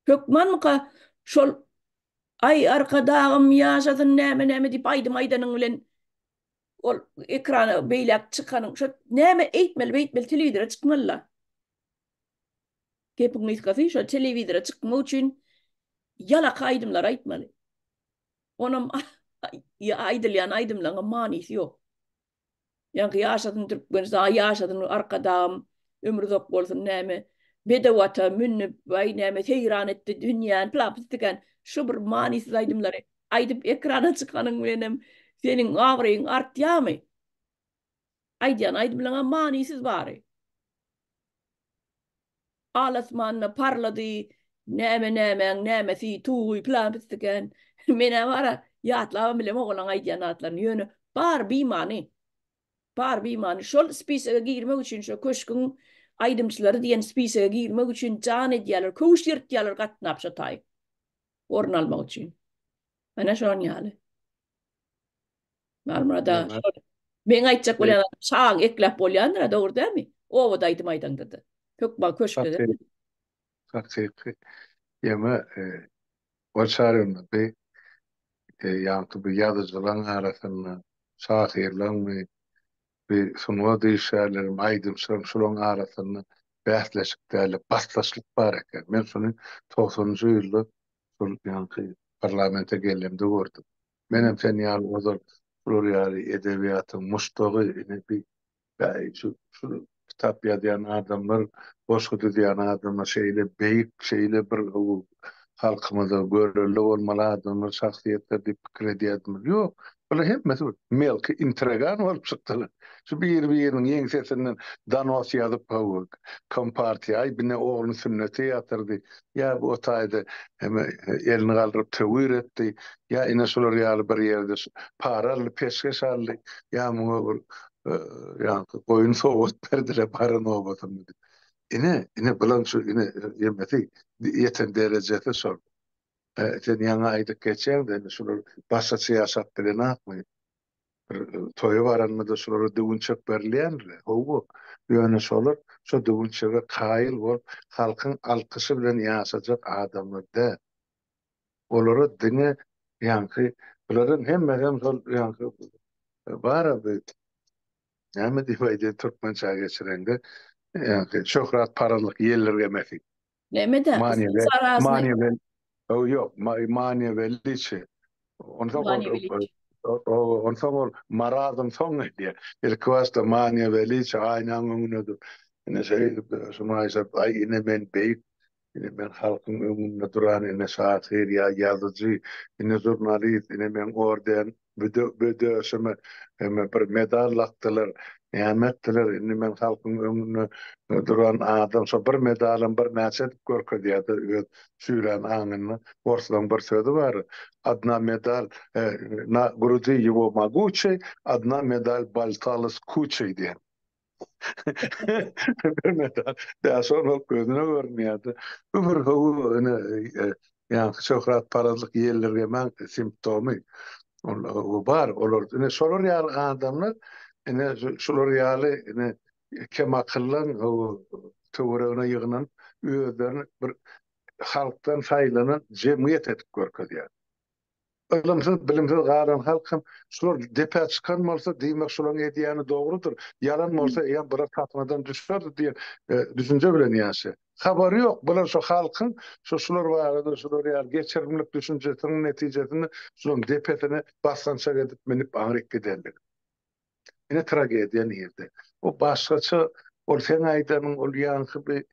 Hökmanmyka şol ay arkadağım yaşadın näme diýip aýdym aýdanyň bilen ol ekrana beýlek çykanyň şo näme eýtmeli telewizora çykmalylar. Gepiň ýetgäsi şo telewizora çykmak üçin ýalak aýdymlar aýtmaly. Onam aýdylýan aýdymlaryň manysy ýok. Ýa-ni ýaşadyn türkmen, ýaşadyn arkadağım ömürzok bolsun näme bedawata münnüp baý näme seyran etdi dünýäni plapystygan şu bir manysyz aýdymlary aýdyp ekrana çykanyň bilenem seniň agryň artýarmy? Aýdýan aýdymlaryň manysyz bary. Alasmanna parlady, nämesi tuý plapystygan mene bara ýatlabam bilem oglan aýdýan atlaryň ýöne bar bimany. Bar bimany şol spisege girmek üçin şo köşkün aýdymçylary diýen spisege girmek üçin jan edýärler, köş ýertýärler gatnap şo taý. Orun almak üçin. Ana şoň ýaly. Marmurada Ýa-ni men aýtjak bolýan şaň eklep bolýandyr, dogry dälmi? O da aýdym aýdandydy. Hökma köşkede. hakiki ýeme ol şarym be ýa-ni bu ýazyjylaryň arasynda şahirlermi bir sunma diýişärlerim aýdymçylarym şolaryň arasynda bäsleşik däli baslaşlyk bar eken. Men şonu 90-njy ýylda şol ýa-ni parlamente gelemde gördüm. Menem sen ýaly ozar şol ýaly edebiýatyň muştagy bir şu kitap ýazýan adamlar, boşgudy diýen adamlar şeýle beýik şeýle bir halkymyza göreli bolmaly adamlar, şahsiýetler diýip pikir edýärdiler. Ýok, bular hemmesi melki intrigan bolup çykdylar. Şu bir-biriň ýeňi sesinden danos ýazyp goýup, kompartiýa bine ogluny sünneti ýatyrdy. Ýa bu otaýdy hem elini galdyryp töwür etdi. Ýa ine şolar ýaly bir ýerde paraly peşkeş aldy. Ýa muňa ýa goýun sowat berdiler para nobatym. Ine bilen şu ine ýemeti ýeten derejede şol. Sen ýa-ni aýdyp geçýärdi, şolar başgaça ýaşap bilen akmy. Toýa baranmada şolary döwünçek berilýändir. Howu ýöne şolar şo döwünçege kaýyl bolup halkyň alkysy bilen ýaşajak adamlar da. Olara diňe ýa-ni buların hemme şol ýa-ni bara bir näme diýip aýdýar türkmençe geçirende ýa-ni şöhrat paralyk ýerlerge mefik. Näme de Manevi ýok, manewiliçi. Ondan maradın son diye. İlk başta maneviyeliçi aynen önüdür. Yine ay yine men beyik, yine men halkın önünde duran, yine şahir ya yazıcı, yine jurnalist, yine men orden, büdöşüme, bir medal laktılar, nimettiler, yine men halkın önünde duran adam, so bir medalın bir näçe görkezýärdi, süýlen aňyny, ortadan bir sözi var. Одна медаль на груди его могучей, одна медаль болталась кучей diye. Bir medal. Daha sonra gözüne görmüyordu. Öbür yani şöhret paralık yerlerge men simptomu. O var. Olur. Şolar ýaly adamlar şolar ýaly kem akyllan töweregine ýygynan özlerini bir halktan faýlanan jemgyýet etip görkezýär. Bilimsiz garan halkym şular depe çykan bolsa diýmek şolaryň edýäni dogrudur. Yalan bolsa ýa bir tatmadan düşerdi diýen düşünje bilen ýaşy. Habary ýok. Bular şu halkyň şular barada şular ýa geçirimlik düşünjesiniň netijesini şular depesine baslança edip menip aňryk giderler. Ine tragediýa nirde. O başgaça ol sen aýdanyň ol ýanky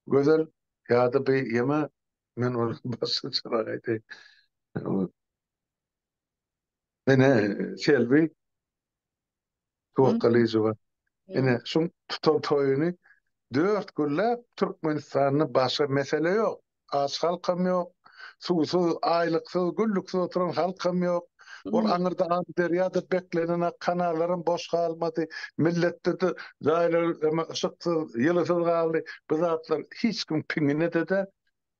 gözel ýa-da bir ýeme men ol başgaça aýdy. Mene Selvi Tuğkalıcıva. Ine şun tutan toyunu 4 güllep Türkmenistan'ın başka mesele yok. Az halkım yok. suwsuz, aýlyksyz, güllüksiz oturan halkam ýok. Ol Hmm. aňyrda derýada beklenen kanallarym boş galmady. Milletde de zaýlar ışıksız, ýylysyz galdy. Bu zatlar hiç kim piňine de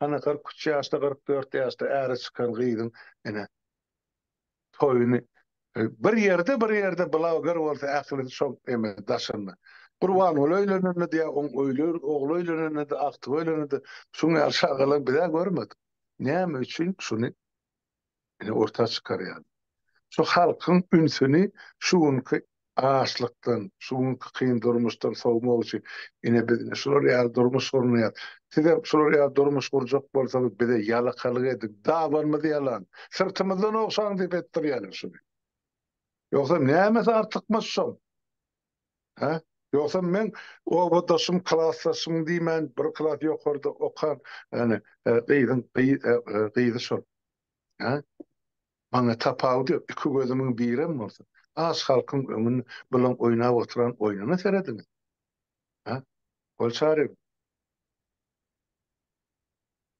ana 43 ýaşda 44 ýaşda äre çykan gyýdyň ene toýuny bir ýerde blogger bolsa ähli şok eme daşynma. Gurban öýlenende diýe oň öýler, ogly öýlenende, akty öýlenende şuňa aşagalar bize görmedik. Näme üçin şuny ene orta çykarýar. Şu halkyň ünsüni şuňky açlykdan, şuňky kyn durmuşdan sowmak üçin ene biz şular ýa durmuş gurnaýar. Size şular ýa durmuş gurjak bolsaňyz bize ýalakalyk edik. Dawanmy diýalan. Sırtymyzdan okşaň diýip etdirýärler şuny. Ýoksa näme artykmaşsam? Ha? Yoksa men o bodaşym klassdaşym diýmän, bir klass ýokarda okan, ýani gyýdy şol. Ha? Maňa tapawdy, iki gözümiň birem bolsa. Az halkyň öňüň bilen oýnap oturan oýnuna seredin. Ha? Ol çary.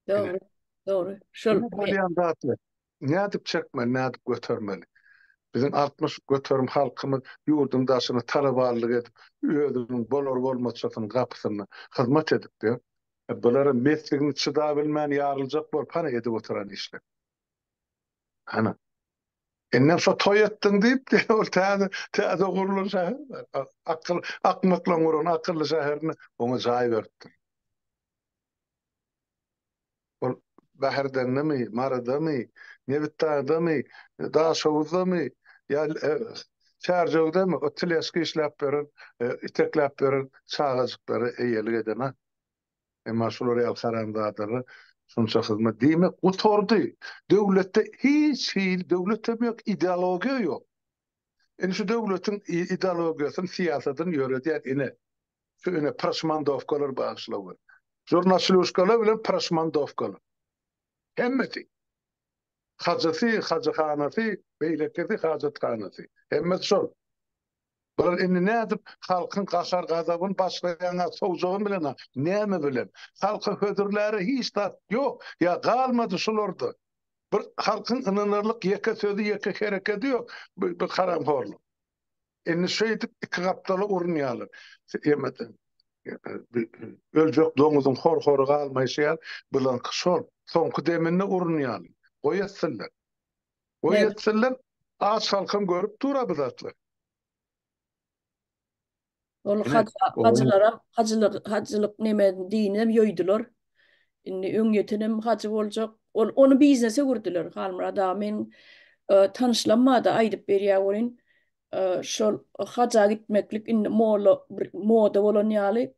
Ene. Doğru. Doğru. Şol Ene bolýan zatlar. Nädip çekme, nädip götermeli. Bizim 60 götürüm halkımız yurdun daşını talabarlyk edip, özünün bolar bolmaçysynyň gapysyna hyzmat edip diýär. Bulara meslegini çyda bilmän ýarlyjak bolup hana edip oturan işler. Hana. Enne şo toy etdiň diýip ol täze gurulur şäher. Akmakla gurulan akylly şäherini ona jaý berdi. Ol Bahardanymy, Maradamy, Nebitdagamy, Daşowdamy, ýa Çarjowdamy o tileski işläp beren, itekläp beren çağajyklary eýelik edene. Emma şolar ýa karandadary şunça hyzmat diýmek utordy. Döwletde hiç döwletde ýok, ideologiýa ýok. Ene şu döwletiň ideologiýasyny siýasatyny ýöredýär ene. Şu ene Prasmandowkalar bagyşlawar. Jurnalistler bilen Prasmandowkalar. Hemmeti. Hacatı, hacıhanatı, beyleketi, hacathanatı. Hemmet şol. Bular indi nädip halkyň gaşar gazabyny başlaýan sowjagyn bilen, näme bilen? Halky hödürleri hiç tat ýok. Ya galmady şolarda. Bir halkyň ynanarlyk ýeke sözi, ýeke hereketi ýok. Bir karamhorluk. Indi şeýdip iki gapdaly urunýarlar. Hemmet. Öljek doňuzyň hor-hory galmaýşýar, bilen şol. Soňky deminne urunýarlar. Goýatsynlar. Evet. Goýatsynlar, az halkym görüp dura bu zatlar. Ol Ene, hacılara hacılık neme diýinem ýoýdular. Indi öňýetinem hacı boljak. Onu biznese gurdular. Halmara da men tanışlanmada aýdyp berýär bolyn. Şol haja gitmeklik indi moda bolan ýaly.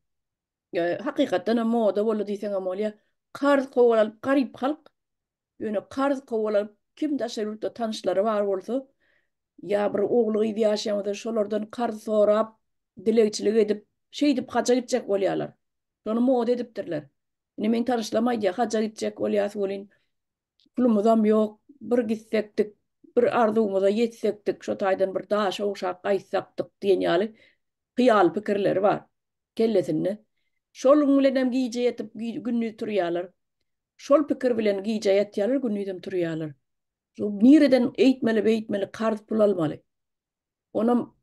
Hakykatdan moda bolu diýseň amolya. Karz gowalyp garyp halk. Ýöne karz gowalyp kim daşarylda tanışlary bar bolsa, ya bir ogly ýa ýaşaýanda şolardan karz sorap, dilegçilik edip, şeýdip haja gitjek bolýarlar. Şonu moda edipdirler. Ine men tanışlamaýdy, haja gitjek bolýas bolyn. Pulumyzam ýok, bir gitsekdik, bir arzumyza ýetsekdik, şo taýdan bir daşa uşak gaýsakdyk diýen ýaly hyýal pikirleri bar. Kellesinde. Şol bilen hem giýje ýetip günnüz turýarlar. Şol pikir bilen giýje ýetýärler, günnüzem turýarlar. Şo nireden eýtmeli, karz pul almaly. Onam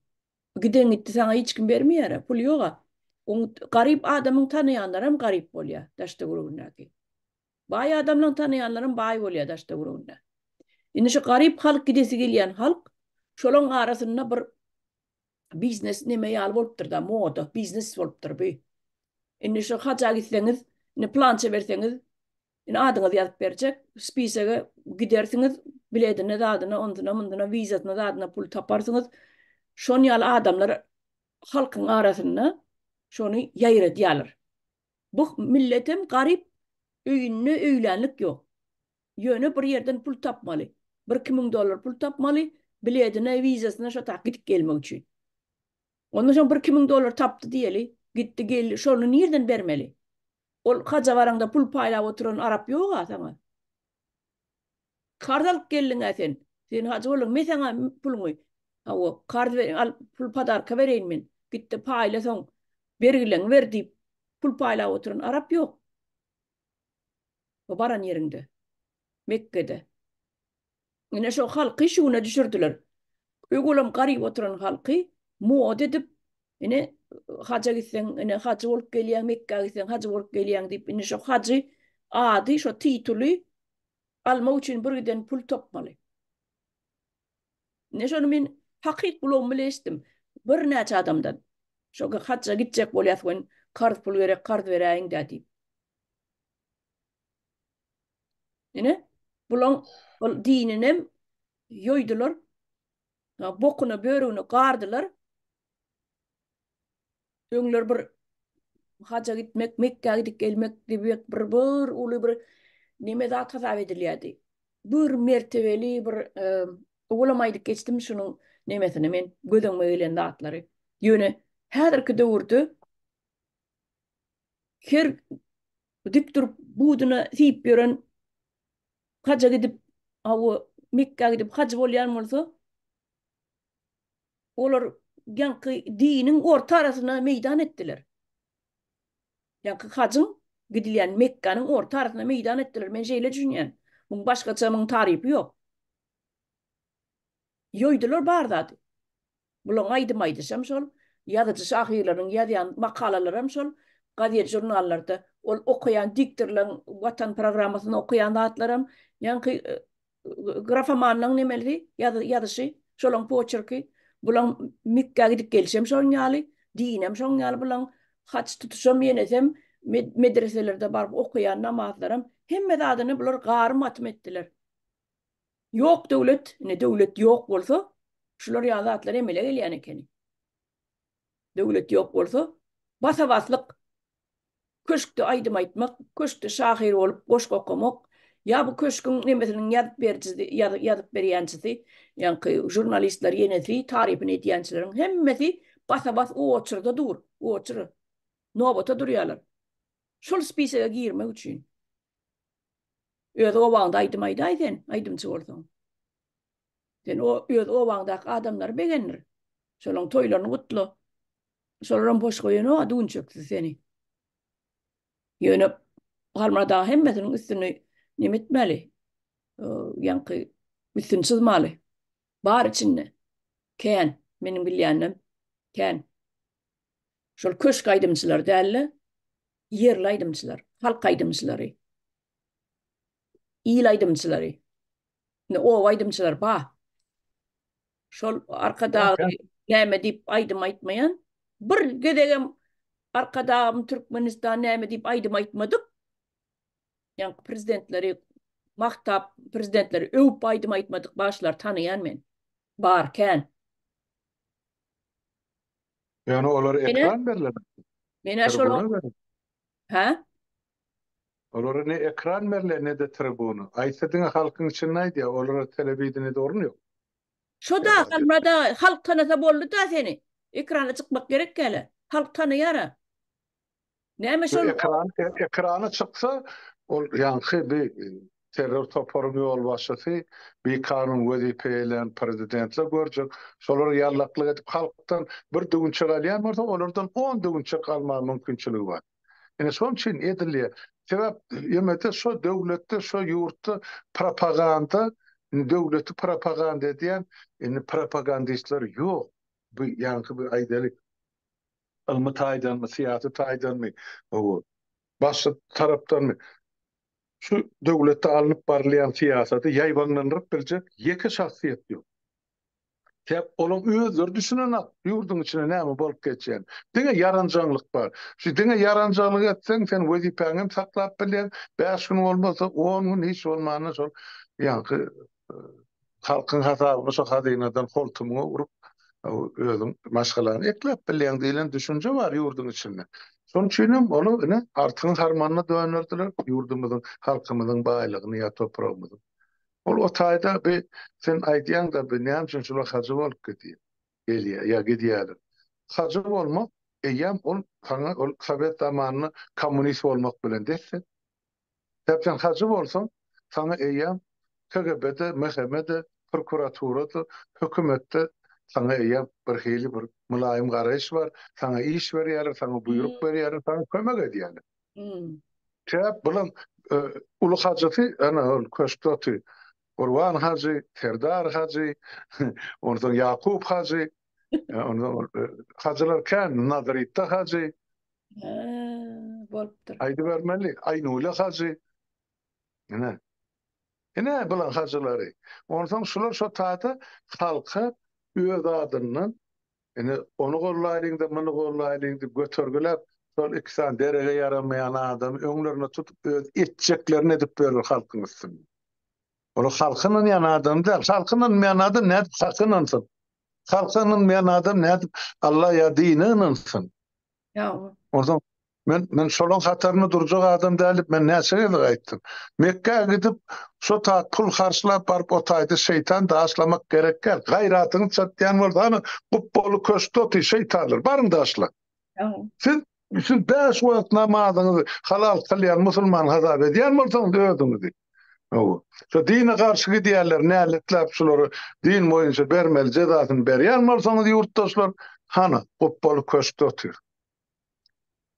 giden gitti sana hiç kim bermeýär, pul ýoga. On garyp adamyň tanıyanlarym garyp bolýar, daşda gurulnaky. Baý adamlaryň tanıyanlarym baý bolýar, daşda gurulna. Indi şu garyp halk gidesi gelýän halk, şolaň arasynda bir biznes neme ýaly bolupdyr da, moda, biznes bolupdyr bu. Indi şu haja gitseňiz, ne plança berseňiz, indi adyňyzy ýazyp berjek, spisege gidersiňiz, biledine dadyna, ondyna, mundyna, wizatyna dadyna pul taparsyňyz, şon ýaly adamlar halkyň arasynda şonu ýaýradýarlar. Bu milletim garyp öýünne öýlenlik ýok. Ýöne bir ýerden pul tapmaly. $1.000 pul tapmaly, biledine, wizasyna şo tak gidip gelmek üçin. Ondan soň $1.000 tapdy diýeli, gitdi geldi, şonu nirden bermeli? Ol haja baranda pul paýlap oturan arap ýok sana. Karz alyp geldiň sen. Sen haja bolan, men sana puluňy. O karz al pul padarka bereýin men. Gitdi paýlasoň, bergileň berdi. Pul paýlap oturan arap ýok. O baran ýerinde. Mekke'de. Yine şu halkı şuna düşürdüler. Ögülüm garip oturan halkı muad edip yine haca gitsen, yine hacı olup geliyen, Mekke'ye gitsen hacı olup geliyen deyip yine şu hacı adı, şu titulu alma için birden pul topmalı. Ne şunu men hakik bulum bilestim. Bir neçe adamdan. Şu hacca gidecek bolyatwen kart pul verek kart vereyim dedi. Yine bulun dininem yoydular. Bokuna börüğünü kardılar. Öňler bir haja gitmek, Mekke'ye gidip gelmek dibek bir ulu bir nime zat tasavvur edilýärdi. Bir mertebeli bir ugulamaydyk geçtim şunun nemesini men gözüme gelen zatlary. Ýöne häzirki döwürde her dik durup budyna sip beren haja gidip awu Mekke'ye gidip hacı bolýan bolsa olar ýanky diniň orta arasyna meýdan etdiler. Ýanky hacıň gidilýän Mekke'niň orta arasyna meýdan etdiler. Men şeýle düşünýän. Muň başgaça muň tarypy ýok. Ýoýdular bar zat. Bulan aýdymaýdyşam şol ýazyjy şahyrlaryň ýazýan makalalarym şol gaziýet jurnallarda ol okuyan diktorlaryň watan programasyny okuyan zatlarym ýanky grafomanyň nemeli ýazyşy şolaň poçerki bulan Mekke'ye gidip gelişem şol ýaly dinem şol ýaly bulan haç tutuşam ýenesem medreselerde barıp okuyan namazlarym hemme zadyny bular garym atym etdiler. Yok devlet, ne devlet yok bolsa, şular ýazatlar emele gelýän eken. Devlet yok bolsa, basa baslyk köşkde aýdym aýtmak, köşkde şahyr bolup goşk okumak, ya bu köşkün nemesini ýazyp berjidi, ýazyp berýänçisi, ýanky jurnalistler ýenesi, tarypyny edýänçileriň hemmesi basa bas o oçurda dur, o oçur. Nobata durýarlar. Şol spisege girmek üçin. Öz obagynda aýdym aýdaýsen, aýdymçy bolsaň. Sen o öz obagyndaky adamlar begenler. Şolaň toýlaryny gutla. Şolaryň boş goýany adun çökdi seni. Ýöne halmada hemmesiniň üstüne nimetmeli. Ýanky üstün çyzmaly. Bar içinde. Kän, meniň bilýänim, kän. Şol köşk aýdymçylar dälle, ýerli aýdymçylar, halk aýdymçylary, il aýdymçylary. Ne o aýdymçylar ba. Şol arkada näme diýip aýdym aýtmaýan, bir gedegem arkadam Türkmenistan näme diýip aýdym aýtmadyk. Ýanky prezidentleri maktap prezidentleri öwüp aýdym aýtmadyk başlar tanıyan men. Bar kän. Yani olar Mene ekran berler. mene şol Tribuna berler. ha? Olara ne ekran berler ne de tribunu. Aýsadyň halkyň içinde aýdy, olara telebidine de orun ýok. Şo da Ya, halmada halk tanısa boldy da seni. Ekrana çykmak gerek gele. Halk tanıýar. Näme şol ekrana çyksa, ol ýanky bir terör toporumy ol başlasy, bir kanun wezipeýlen prezidentler görjek. Şolar ýallaklyk edip halkdan bir dügün çygalýan bolsa, olardan 10 dügün çykalma mümkinçiligi bar. Yani şoň üçin edilýär. Sebäp ýemete şo döwletde, şo ýurtda propaganda, döwleti propaganda edýän, propagandistler ýok. Bu ýanky bir aýdalyk ilmi taýdanmy, syýasy taýdanmy, o başy tarapdanmy şu döwletde alınıp barylýan syýasaty ýaýbanlandyryp biljek ýeke şahsiýet ýok. Hep olan özleri düşünen yurdun içine näme bolup geçýän. Diňe yaranjaňlyk bar. Şu diňe yaranjaňlyk etseň sen wezipeňi saklap bilýän, 5 gün bolmasa 10 gün hiç bolmany şol ýanky halkyň hasabyny şo hazynadan holtumuňa urup özüň maşgalaryny eklep bilýän diýilen düşünje bar yurdun içinde. Şoň üçin onu artyň harmanyna dönerdiler yurdumyzyň, halkymyzyň baýlygyny ýa topragymyzyň. Ol o taýda bir sen aýdýan da bir näme üçin şolar hacı bolup gidýär. Gelýär ýa gidýär. Hacı bolmak eýem ol sana ol Sovet zamanyny kommunist bolmak bilen dessin. Sen hacı bolsaň sana eýem KGB-de, MHM-de, prokuraturada, hökümetde sana eýem bir hili bir mulaýym garaýş bar, sana iş berýärler, sana buyruk berýärler, sana kömek edýärler. Hmm. Täp bilen ulu hacıtı ana ol köşkdoti Urvan Hacı, Serdar Hacı, ondan sonra Yakup Hacı, ondan hacılar kan Nadritta Hacı, Ha, bolupdyr. aydı vermeli, Aynula Hacı, ne? Ne bulan hacıları. Ondan sonra şular şu taata halka öz adından onu gollaydı, bunu gollaydı götürgüler. Sol ikisi derege yaramayan adam öňlerine tutup öz etjeklerini edip verir halkın üstüne. Onu halkının yana adam değil. Halkının yana adam ne? Halkınınsın. Halkının yana adam ne? Allah ya dinininsın. Ýa-ni. Oradan men şolun hatarını duracak adam değilim. Men näçe aýtdym. Mekke'ye gidip şu ta pul harçlap barıp otaydı şeytan daşlamak gerekkel. Gayratyny satýan bolsa ana guppolu köstoti şeytanlar. Barın daşla. Ýa-ni. Siz 5 wagt namazyňyzy halal kılýan musulman hazap edýän bolsaňyz öýdüňiz. O. So dine karşı gidiyorlar, näletlap şolary din boýunça bermeli jezasyny berýän bolsaňyz ýurtdaşlar, hana guppolu köşkde otyr.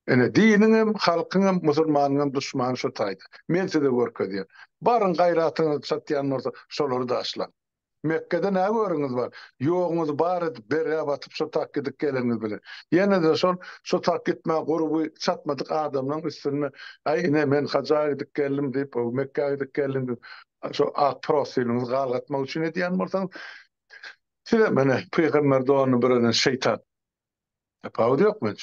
Diniňem, halkyňam, musulmanyňam düşmany şu taýdy. Men size görkezýär. Barın gayratyny satýan bolsa şolary da aşla. Mekke'de ne görüňiz bar? Ýoguňyz bar edip berýär batyp şu tak gidip geleniňiz bilen. Ýene de şu tak gitme guruby satmadyk adamlaryň üstüne ay men haja gidip geldim diýip o Mekke'ye gidip geldim diýip şu ak profiliniňizi galgatmak üçin edýän bolsaňyz size mene Peýgamber doğany birine şeytan. Ýapawy ýokmy?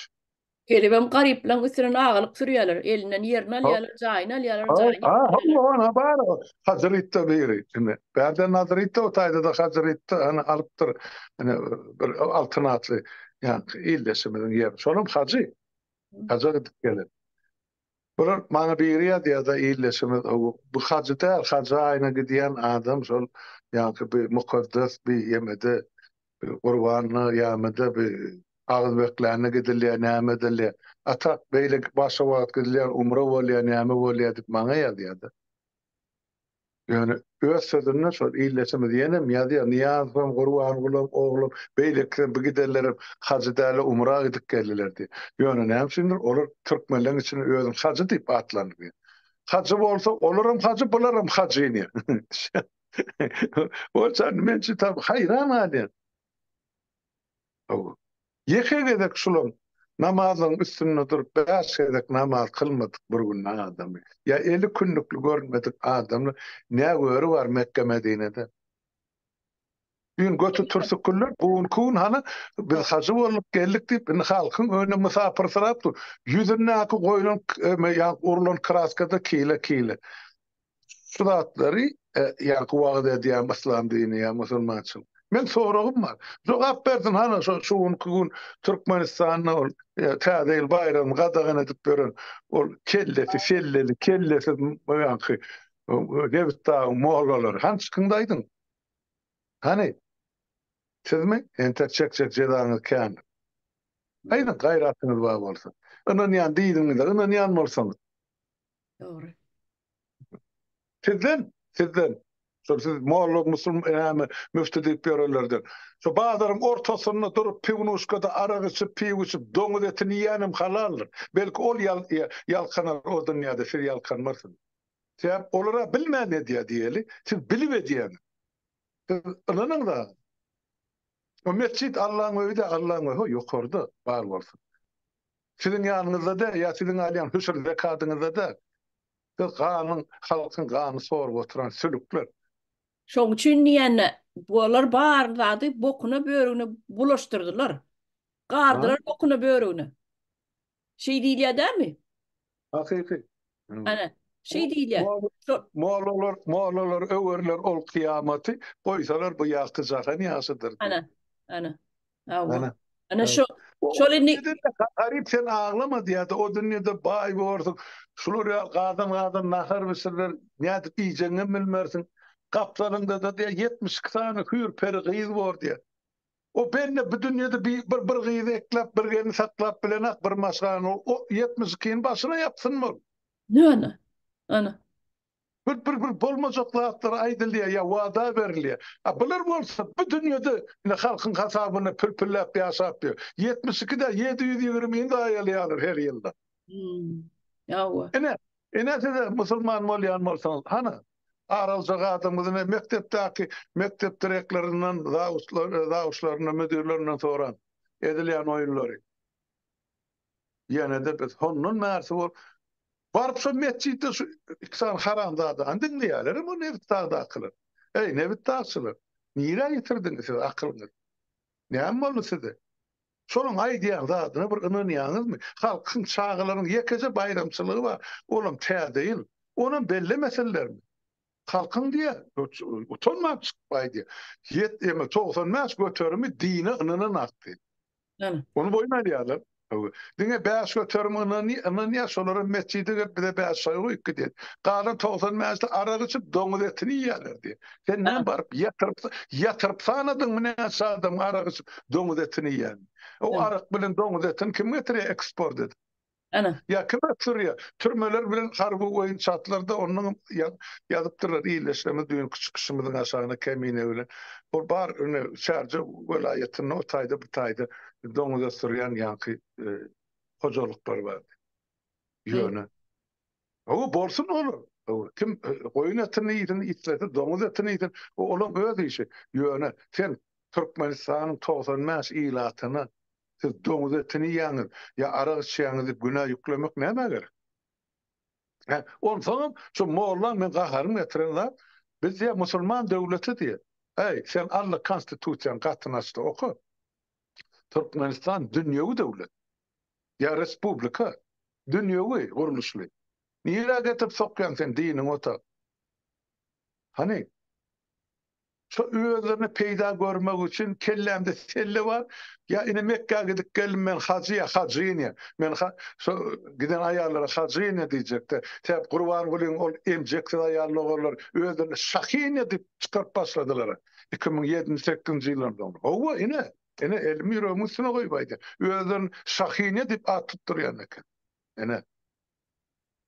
Gelibem garyplan üstüne agalyp sürýärler. Elinden ýerini alýarlar, jaýyny alýarlar, jaýyny alýarlar. Ona bar Hazreti biri. Bärde Nazreti otayda da Hazreti ana alypdyr. Bir altynatly ýa ildesimiň ýer. Şolum hacı. Hacı gidip gelir. Bular mana biriýa diýär ildesimiz bu hacıda hacı aýyna gidýän adam şol ýa bir mukaddes bir ýemede gurbanyny ýamada bir ağız beklerine gidilýär, näme edilýär. Ata beýle başga wagt gidilýär, umra bolýar, näme bolýar diýip maňa ýazýardy. Yani öz sözüne şol ýylesimiz ýenem ýazýar, niýazym, gurban gulam, oglum, beýle bir giderlerim hajydaly umra gidip geldiler diýip. Ýöne näme üçindir? Olar türkmenlerin içine özüň hajy diýip atlanýar. Hajy bolsa olaram hajy, bularam hajy. Bolsa men tab hayran adem. Yekegedek şulun namazyň üstünde durup beşedek namaz kılmadyk bir gün adamy. Ya 50 künnükli görmedik adamy ne göri var Mekke Medine'de. Gün götü tursuk küller bugun hana biz hacı bolup geldik diýip halkyň önüne musafir sırapdy. Yüzüne akı goýulan ya urulun kraskada kile. Şudatlary ýa-ki wagt edýän İslam dini ya musulmançylyk. Men soragym bar. Jogap berdin hana şu gün Türkmenistanyň ol täzeýil bayram gadagan edip beren ol kellesi şelleli kellesi ýa-ki Devta moğollar hanç kyndaýdyň? Hani sizmi enter çek jedaňyz kan. Aýna gayratyňyz bar bolsa. Onuň ýan diýdiňiz, onuň ýan bolsaňyz. Dogry. Sizden. So siz moğol musulman müftü diýip bererlerdir. So bazarym ortasyna durup piwnuşkada araq içip, piw içip, doňuz etini ýanym halaldyr. Belki ol ýalkanar o dünýäde şer ýalkanmarsyn. Sebäp olara bilmän diýeli, siz bilip edýän. Ananyň da. O mescit Allah'ın öýde, Allah'ın öýü ýokarda bar bolsun. Sizin ýanyňyzda da, ýa sizin alýan hüsr zekatyňyzda da ganyň, halkyň gany sorup oturan sülükler. Şoň üçin diýende bolar bar zady bokuna böregine bulaşdyrdylar. Gardylar bokuna böregine. Şey diýilýär dämi? Hakyky. Ana, şey diýilýär. Moğollar öwerler ol kıyamaty, goýsalar bu ýaky jahan ýaşydyr. Ana. Ana Şol indi garip sen aglama diýär. O dünýede baý bolursun. Şular gadan nahar biserler. Nädip iýjeňi bilmersin. Kaplarında da diye 72 tane hür peri gıyız var diye. O benne bu dünyada bir gıyız eklep, bir gıyını saklap bilenek bir maşğanı o 72'nin başına yapsın mı? Ne ana? Bir bolmazaklar aydılıyor ya vada veriliyor. Bunlar olsa bu dünyada halkın hasabını pülpüllep yaşap diyor. 72'de 720'inde ayarlayalır her yılda. Yahu. Näse de musulman bolýan bolsaňyz, hana aralja gadymyzy mektep direklerinden, zawuşlaryna, müdirlerinden soran edilýän oýunlary. Ýene de biz honun märsi bol. Barıp şu mesçide şu iksan haramda da andın diýerler, bu nevitda da akılır. Ey nevitda akılır. Nire ýitirdiňiz siz akylyňyzy? Näme boldy size? Şonuň aýdýan zadyny bir ynanýaňyzmy? Halkyň çağılaryň ýekece bayramçylygy bar. Olam tä değil. Onun belli meselelermi? Halkyň diýär, utanmak çıkpaýdy. 90 göterimi dine ynanyň akdy. Ana. Onu boyuna diýerler. Diňe bäş göterimi ynanyň şolary mesçide bir de bäş soýgy ýükdi. Galan 90 mäsde aragyçy doňuz etini ýerler diýär. Sen näme baryp ýatyryp sanadyň mene sadam aragyçy doňuz etini ýer. O arak bilen doňuz etini kim getirýär eksport edip? Ana. Ya kim atırıyor? Türmeler bilen harby oyun çatlarda onun yazıptırlar iyileşmemiz düğün küçük kışımızın aşağına kemine öyle. Bu bar öne şarjı velayetinin o tayda bu tayda domuza sürüyen yankı hocalıklar vardı. Yöne. O borsun olur. Kim koyun etini yedin, itledi, domuz etini yedin. O olan öyle işi. Yöne. Sen Türkmenistan'ın 95 ilatını siz domuz etini ýaňyz, ya aragy çýaňyz diýip günah ýüklemek näme gerek? Onsoň şu mollaň men gaharym getirenler, biz ýa musulman döwleti diýip. Hey, sen Allah konstitusiýany gatnaşdy oku. Türkmenistan dünýäwi döwlet. Ya respublika, dünýäwi guruluşly. Niýe getip sokýan sen diniň ota? Hani şu özlerini peyda görmek için kellemde selle var. Ya ine Mekke'ye gidip geldim ben hacıya. Men şu giden ayarlara hacıya diyecekti. Tep kurban bulun ol emcekse ayarlı olurlar. Özlerini şahine deyip çıkarıp başladılar. 2007-8 yılında. O ine elmi römüsüne koybaydı. Özlerini şahine deyip atıp duruyor mekan.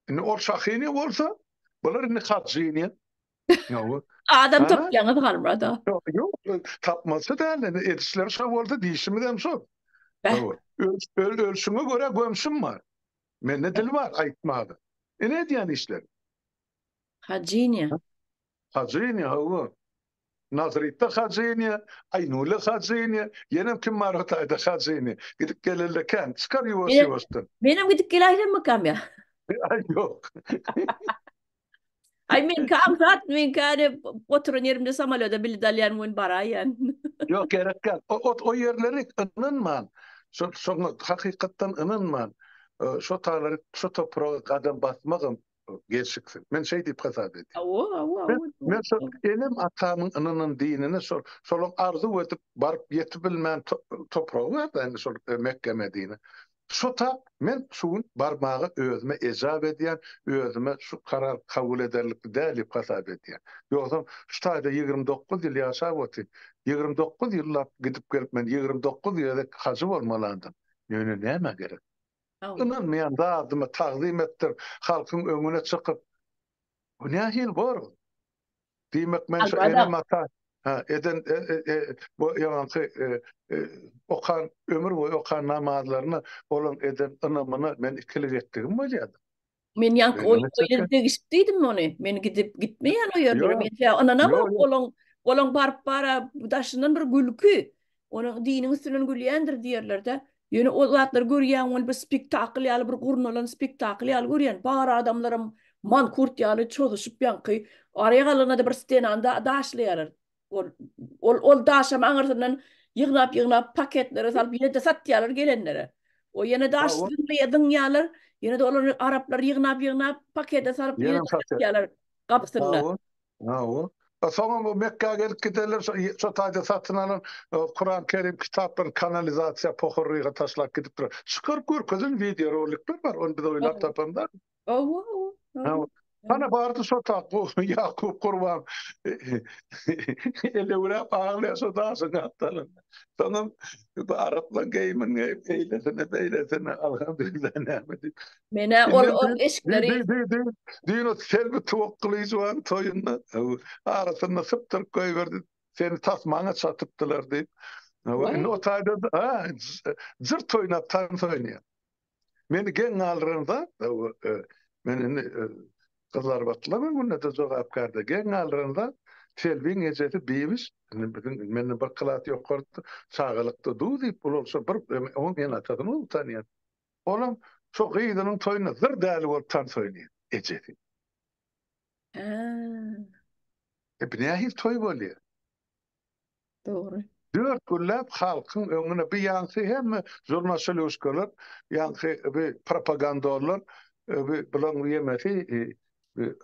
Ine o şahine olsa bunlar ine hacıya. Adam Ana? toplayanı var da. Yok, tapması da etişleri şov oldu, değişimi de şov. Ölçüme göre gömsüm var. Mende dil var, aytmadı. Ne diyen işler? Haciniya. Haciniya, havu. Nazrit'te haciniya, Aynul'e haciniya, yenem kim marhatayda haciniya. Gidip gelirken, çıkar yuvastan. Benim gidip gel makam ya. Ay yok. Ay men kan men kan oturun yerimde samalyoda bir dalyan mun barayan. Yok gerek yok. O yerleri ınınman. Sonra hakikaten ınınman. Şu tağları, şu toprağı kadın basmağım gerçeksin. Ben şey deyip hesap edeyim. Ben elim atamın ınının dinini solum arzu edip barıp yetibilmeyen toprağı var da Mekke Medine. Şu ta men şuun barmağı özüme ecab ediyen, özüme şu karar kabul ederlikli değil hesap ediyen. Yoksa şu tayda 29 yıl yaşa otu. 29 yılla gidip gelip men 29 yılda hacı olmalandım. Yönü neyme gerek? Inanmayan da adıma taqdim ettir, halkın önüne çıkıp bu ne hil var? Demek men şu enem ata eden bu yankı okan ömür boyu okan namazlarını olan eden anamına men ikilik ettiğim bolýardy. Men yank o ýerde gitdim onu. Men gitmeýän o ýerlere. Men ýa anana olan barıp bara daşyndan bir gülkü. Onun diniň üstünden gülýändir diýerler-de. Ýöne o zatlar görýän ol bir spektakl ýaly bir gurnalan spektakl ýaly görýän. Bara adamlarym mankurt ýaly çözüşüp ýanky araya galana bir stenanda daşlaýarlar. Ol daşam aňyrtyndan ýygnap paketlere salyp ýene satýarlar gelenlere. O ýene daşlaýan ýalar, ýene de olar araplar ýygnap pakete salyp ýene satýarlar gapysyna. Sonra bu Mekke'ye gelip giderler, şu tayda satın alın, Kur'an-ı Kerim kitapların kanalizasya pohorluğa taşlak gidip durar. Çıkar gözün video rolikler var, onu bir de oylap tapanlar. Bana bağırdı sotak, bu Yakup Kurban, ele uğrayıp ağlaya sotaksın atlarım. Sonra Arap'la geymin beylesine, alhamdülillah nehmeti. Mene ol eşkleri. Dino selvi tuvakkılıyız var toyunda. Arasında sıptırıp koyuverdi. Seni tasmana çatıptılar deyip. O tayda zırt oynap tanıt oynayan. Meni gen alırında Men kızlar batlaman günne de jogap garda gen alranda telbin ejeti bibiş men bir kılat ýokardy çağılykda du diýip bolsa bir on men atadyny utanýar. Olam çok iyidinin toyuna zır däli bolup tan söýnýär ejeti. Ha, Nähil toy bolýar. doğru. Dört güllep halkın önüne bir yankı hem jurnalistler yankı bir propagandalar bir bulan yemesi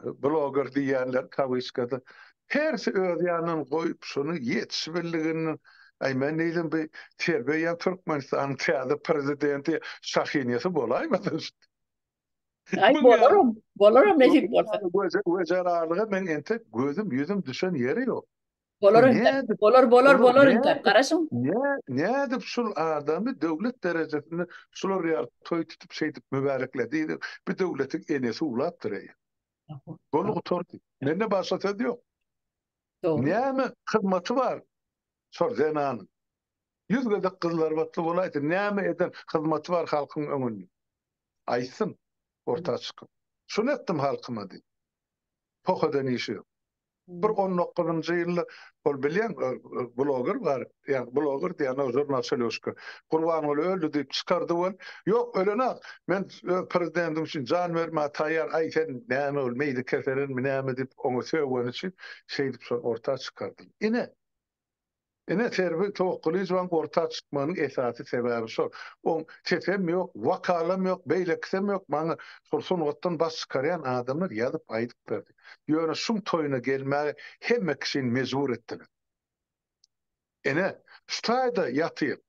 blogger diýerler kawyskada hersi öz ýanyny goýup şunu ýetişbildigini ay men diýdim bir terbiýe Türkmenistan täze prezidenti şahynyýeti bolaýmy? Ay Bu bolurum necip bolsa. Wejararlyga men ente gözüm ýüzüm düşen ýeri ýok. Şu Bolor enter. ne Bolor enter. Garaşyň. ne edip şul adamı devlet derecesinde şular ya toy tutup şey tutup mübarekledi. Bir devletin enesi ulattıray. Bolu otorite. Ne başlatıyor diyor. Doğru. Ne mi hizmeti var? Sor zenan. Yüz gözü kızlar batlı olaydı. Ne mi eden hizmeti var halkın önünde. Aysın. Orta çıkın. Şunu ettim halkıma diye. Pokadan işi yok. Bir 19-njy ýylda bol bilýän blogger bar. Ýani blogger diýen jurnalistler Gurban ol öldü diýip çykardy bol. Ýok ölenak. Men prezidentim üçin jan berme taýýar aýten näme ölmeýdi keserin näme diýip oňa söýgän üçin şey diýip son orta çykardym. Ine terbi toklyjwan orta çykmanyň esasy sebäbi şol. O çetem ýok, wakalam ýok, beýleksem ýok. Maňa son otdan bas çykarýan adamlar ýazyp aýdyp berdi. Ýöne şum toyuna gelmäge hemme kişini mezur etdiler. Ine ştaýda ýatyp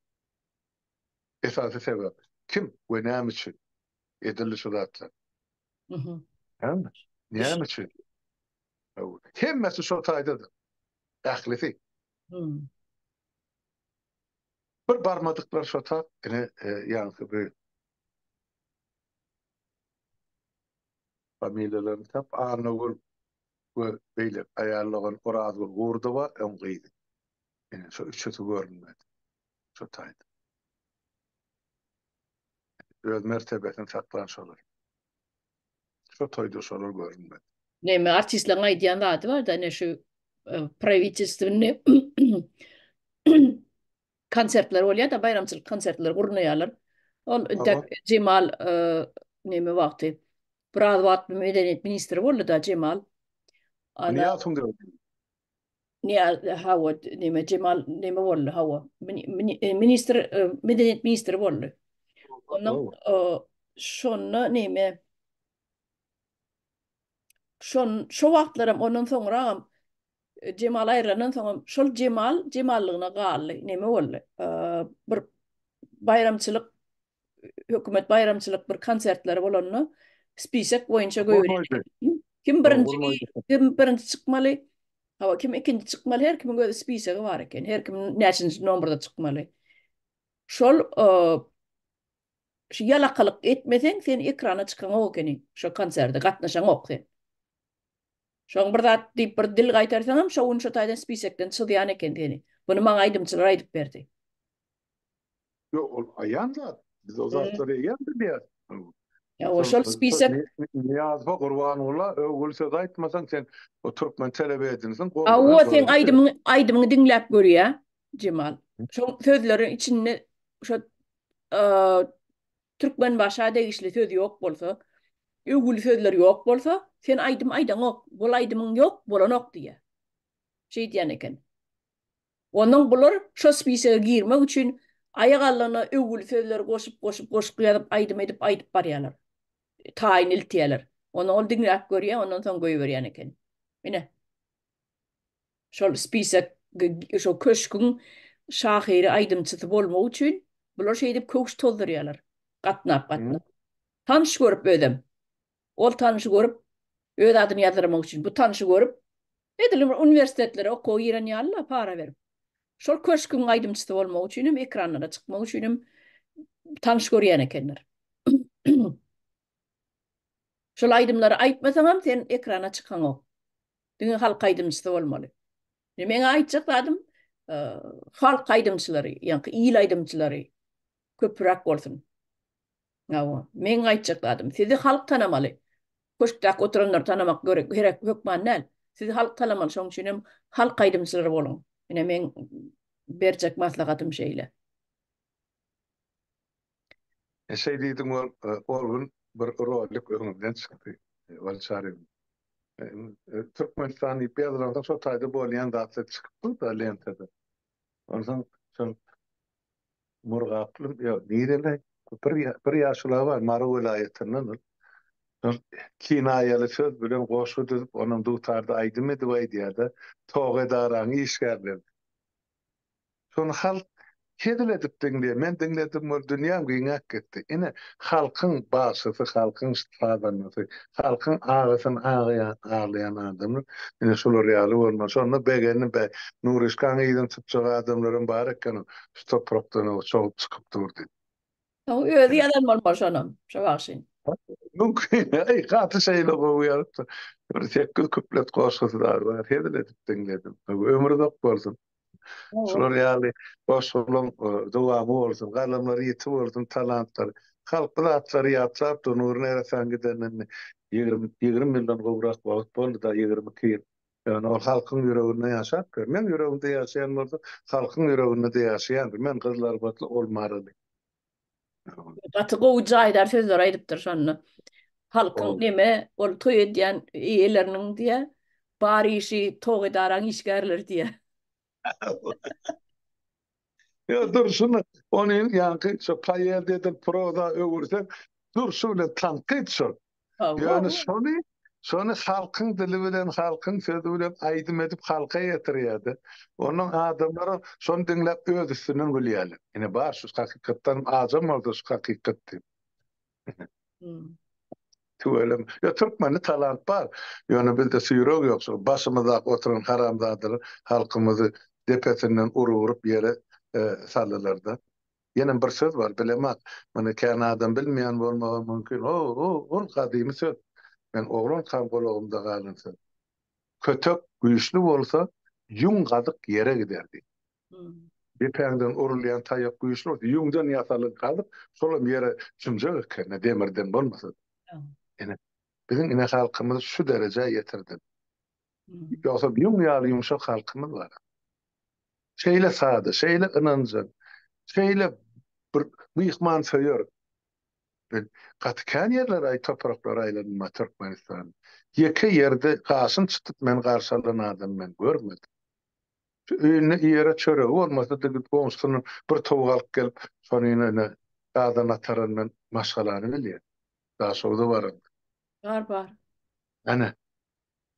esasy sebäp. Kim we näme üçin edildi şu zatlar? Hem näme üçin? Hemmesi şu taýdadyr. Ählisi. Bir barmadıklar şota ine ýanky bir familiýalaryny tap Arnagul we beýle aýarlagan Orazgul Gurdowa öňgyýdy. Ine şu üçüsi görünmedi. Şu taýda. Öz mertebesini saklan şolar. Şu toýda şolar görünmedi. Näme artistlaryň aýdýan zady bar da ne şu правительственный konsertler bolýar da bayramçylyk konsertler gurnaýarlar. Ol Cemal näme wagty biraz wagt medeniýet ministri boldy da Cemal. Ana Niýat hundyr. hawa näme Cemal näme boldy hawa ministr medeniýet ministri boldy. Onuň şonu näme şu wagtlaram onuň soňra Cemal aýranyň soňra şol Cemallygyna galy näme boldy? Bir bayramçylyk hökümet bayramçylyk bir konsertleri bolanyny spisek boýunça göýüren. Kim birinci çykmaly? Hawa kim ikinci çykmaly? Her kimin gözi spisegi bar eken. Her kim näçinji nomberda çykmaly? Şol şu ýalakalyk etmesen sen ekrana çykan okeny. Şu konserde gatnaşan ok sen. Şoň bir zat diýip bir dil gaýtarsaňam şowun şu taýdan spisekden çydýan eken diýeni. Bunu maňa aýdymçylar aýdyp berdi. Yo aýanda biz o zatlary ýa-da bir. Ya o şol spisek Niýazba Gurbanoğlu öwgül söz aýtmasaň sen o türkmen telebe edinsiň. o sen aýdymyny dinläp görýär Cemal. Şo sözlerin içinde şo türkmen başa degişli söz ýok bolsa, öwgül sözler ýok bolsa, sen aýdan ok, bol aýdymyň ýok, bolanok diýär. Şey diýen eken. Onuň bular şo spisege girmek üçin aýagalyna öwgül sözler goşup ýazyp aýdym edip aýdyp barýarlar. Taýyn iltiýärler. Onu ol dinläp görýär, ondan soň goýberýän eken. Mine. Şol spisek şo köşkün şahyry aýdymçysy bolmak üçin bular şey edip köş tozdurýarlar. Gatnap. Tanış görüp ödem. Ol tanışı görüp öz adyny ýazdyrymak üçin bu tanışı görüp edilir universitetlere okuw ýalanýarlar para berip. Şol köşkün aýdymçysy bolmak üçin ekranlara çykmak üçin tanış görýän ekenler. Şol aýdymlary aýtmasaňam sen ekrana çykan ok. Diňe halk aýdymçysy bolmaly. Men aýtjak adym halk aýdymçylary, ýa-ni il aýdymçylary köpürak bolsun. Ýa-ni men aýtjak adym. Sizi halk tanamaly. Köşkdäki oturanlar tanamak gerek hökman näl. Siz halk tanamaly şoň üçin hem halk aýdymçylary boluň. Ine men berjek maslahatym şeýle. Şey diýdim ol gün bir rolik öňümden çykdy. Wal çarym. Türkmenistany ýa-da şo taýda bolýan zatlar çykypdy da lentede. Ondan soň Murgaplym ýa nirele bir ýaşlar bar Mara welaýatynyň. Kinaýaly söz bilen goşudy onuň dutarda aýdym edi we diýerde toğedaraň işgärler. Şonu halk kedil edip diňleýär. Men diňledim bol dünýäm giňäp getdi. Ine halkyň başysy, halkyň istifadanyny, halkyň ağasyny ağlayan adamlar ine şolar ýaly bolmaz. Şonu begeni be Nuriskan ýygyň çypçak adamlaryň bar eken şu toprakdan çoğup çykyp durdy. O özi adam bolmaş onam. Şo wagtyn. Mümkin. Ey gaty şeýle goýaryp. Bir tekil kuplet goşgylar bar. Kedil edip diňledim. Ömürde bolsun. Şular ýaly boşlugyň dowamy bolsun, galamlary ýetip bolsun, talantlar. Halk bilatlary ýatlap, nuruny eresen gidenini 20 milyon gowrak wagt boldy da 22 ýyl. Yani o halkyň ýüreginde ýaşap, men ýüregimde ýaşaýan bolsa, halkyň ýüreginde ýaşaýan, men gyzlar batly olmary. Gaty gowy jaýdar sözler aýdypdyr şonu. Halkyň Ol. neme, ol toý edýän eýleriniň diýe, bar işi toğedaraň işgärler diýe. Ya dur şunu, onun yankı, şu pay elde edip proda öğürsen, dur şöyle tankit şu. Yani şunu halkın dili bilen, halkın sözü bilen aydym edip halka yetirýärdi. Onun adamları şonu dinlep öz üstünden gülýärler. Yine bar şu hakykatdan azam oldu şu hakykatdy. Tüelem. Ya Türkmeni talant bar. Yani bizde süýrek ýok. Başymyzda oturan haramzadylar halkymyzy depesinden urup ýere sallylar da. Ýene bir söz bar, bilemek. Mana kän adam bilmeýän bolmagy mümkin. O gadymy söz. Men oglan kam golagymda galan söz. Kötek güýçli bolsa, ýun gadyk ýere giderdi. Bir peňden urulýan taýak güýçli bolsa, ýundan ýasalyp galyp, şolam ýere çymjak eken, demirden bolmasa. Ene bizim ine halkymyz şu derece ýetirdi. Ýogsa ýun ýaly ýumşak halkymyz bar. Şeýle sady, şeýle ynanjak, şeýle bir myhman söýür. Gatykän ýerler ay topraklar aýlanma Türkmenistan. Ýeke ýerde gaşyn çytyp men garşylanan adam men görmedim. Öýüne ýere çöregi bolmasa da goňşunyň bir towalyk gelip şonyny gadan ataran men maşgalany bilýär. Daşowda bar. Bar. Ana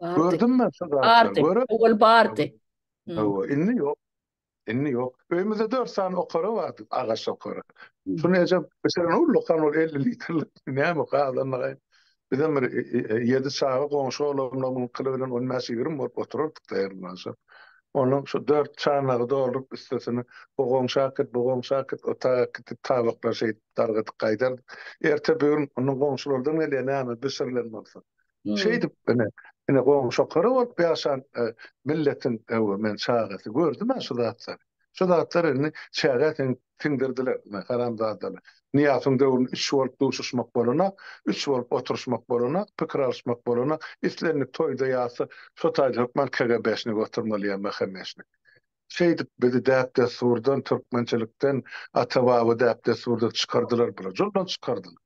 Bardy. gördünmü şu Bardy. zatlar? Ol bardy. Inni ýok. Inni ýok. Öýümizde 4 sany okara bardy, agaç okara. Şunu ejep, mesela ullukan ol 50 litrlik näme gadanlagy. Bizem bir 7 sağa goňşy olamlaryň kıly bilen on mäsigirim bolup otururdyk daýarlanşyp. Onun şu 4 çanları doldurup üstesini bu goňşakyt o tabaklar şey dargatyp gaýdardy. Erte bugün onun goňşulardan gelýän näme bisirlen bolsa. Şeydi ene goňşy okara bolup ýaşan milletin men çagasy gördüm şu zatlar. Şu zatlaryny çägäten tindirdiler, haramzadalar. Niýatyň döwrüne 3 bolup duşuşmak bolana, 3 bolup oturuşmak bolana, pikir alışmak bolana, islerini toýda ýasy, şu taýda hökmen KGB-sini götürmeliyem mähemesini. Şeydi bizi däpde surdan, türkmençilikden, ata-baba däpde surda çykardylar bula, joldan çykardylar.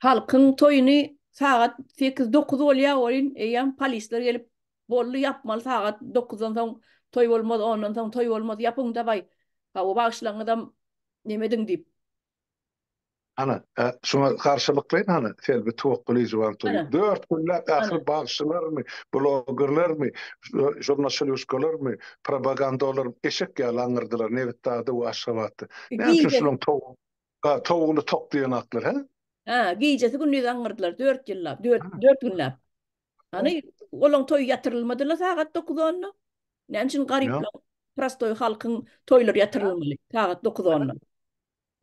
Halkyň toýuny saat 8-9 bolýar bolýan, eýem polisler gelip bolly yapmaly saat 9-dan soň toý bolmaz, 10-dan soň toý bolmaz, yapyň da bay. Ha o bagşlanan adam nemediň diýip. Ana, şuna karşılıklayın hani, selbi tuvakkuli juwan toyu. 4 günlap ahir bağışçılar mı, bloggerlar mı, jurnalistler mı, propagandalar mı, eşek yalanırdılar, nevitdadı o aşavatı. Ne için şunun toğunu toklayan aklar, he? Ha, giyicesi günlüğü anırdılar, 4 yıllap, 4 günlap. Hani, olan toyu yatırılmadılar saat 9-10'na. Ne için garipler, prastoy halkın toyları yatırılmalı, saat 9-10'na.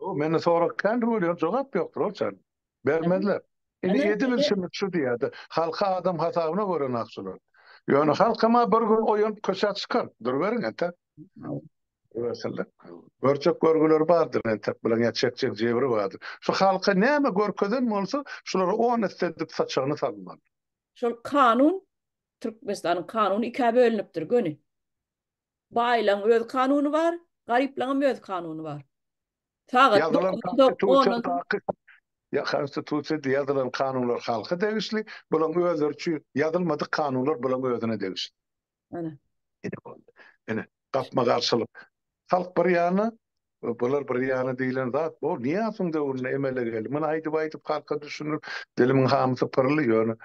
O meni sorakkan bolýar, jogap ýokdur olsan. Bermediler. Indi edilişimiz şu diýärdi. Halka adam hasabyna görä nakşylar. Ýöne halkama bir gün oýun köşe çykar. Dur berin ente. Görseler. Görçek görgüler bardyr ente bilen ýetjek jebri bardyr. Şu halka näme görkezem bolsa, şulara 10 istedip saçagyny salmaly. Şol kanun, Türkmenistan'ın kanunu ikiye bölünüpdir göni. Baylan öz kanunu var, gariplan öz kanunu var. Sagat Yazılan 9-10 konstitusiýa ya konstitusiýada ýazylan kanunlar halka degişli, bulan özleri üçin ýazylmadyk kanunlar bulan özüne degişli. ana. Ene gapma garşylyk. Halk bir ýany, bular bir ýany diýilen zat, bu niýe da urna emele geldi. Mana aýdyp halka düşünür, dilimiň hamysy pyrlýar.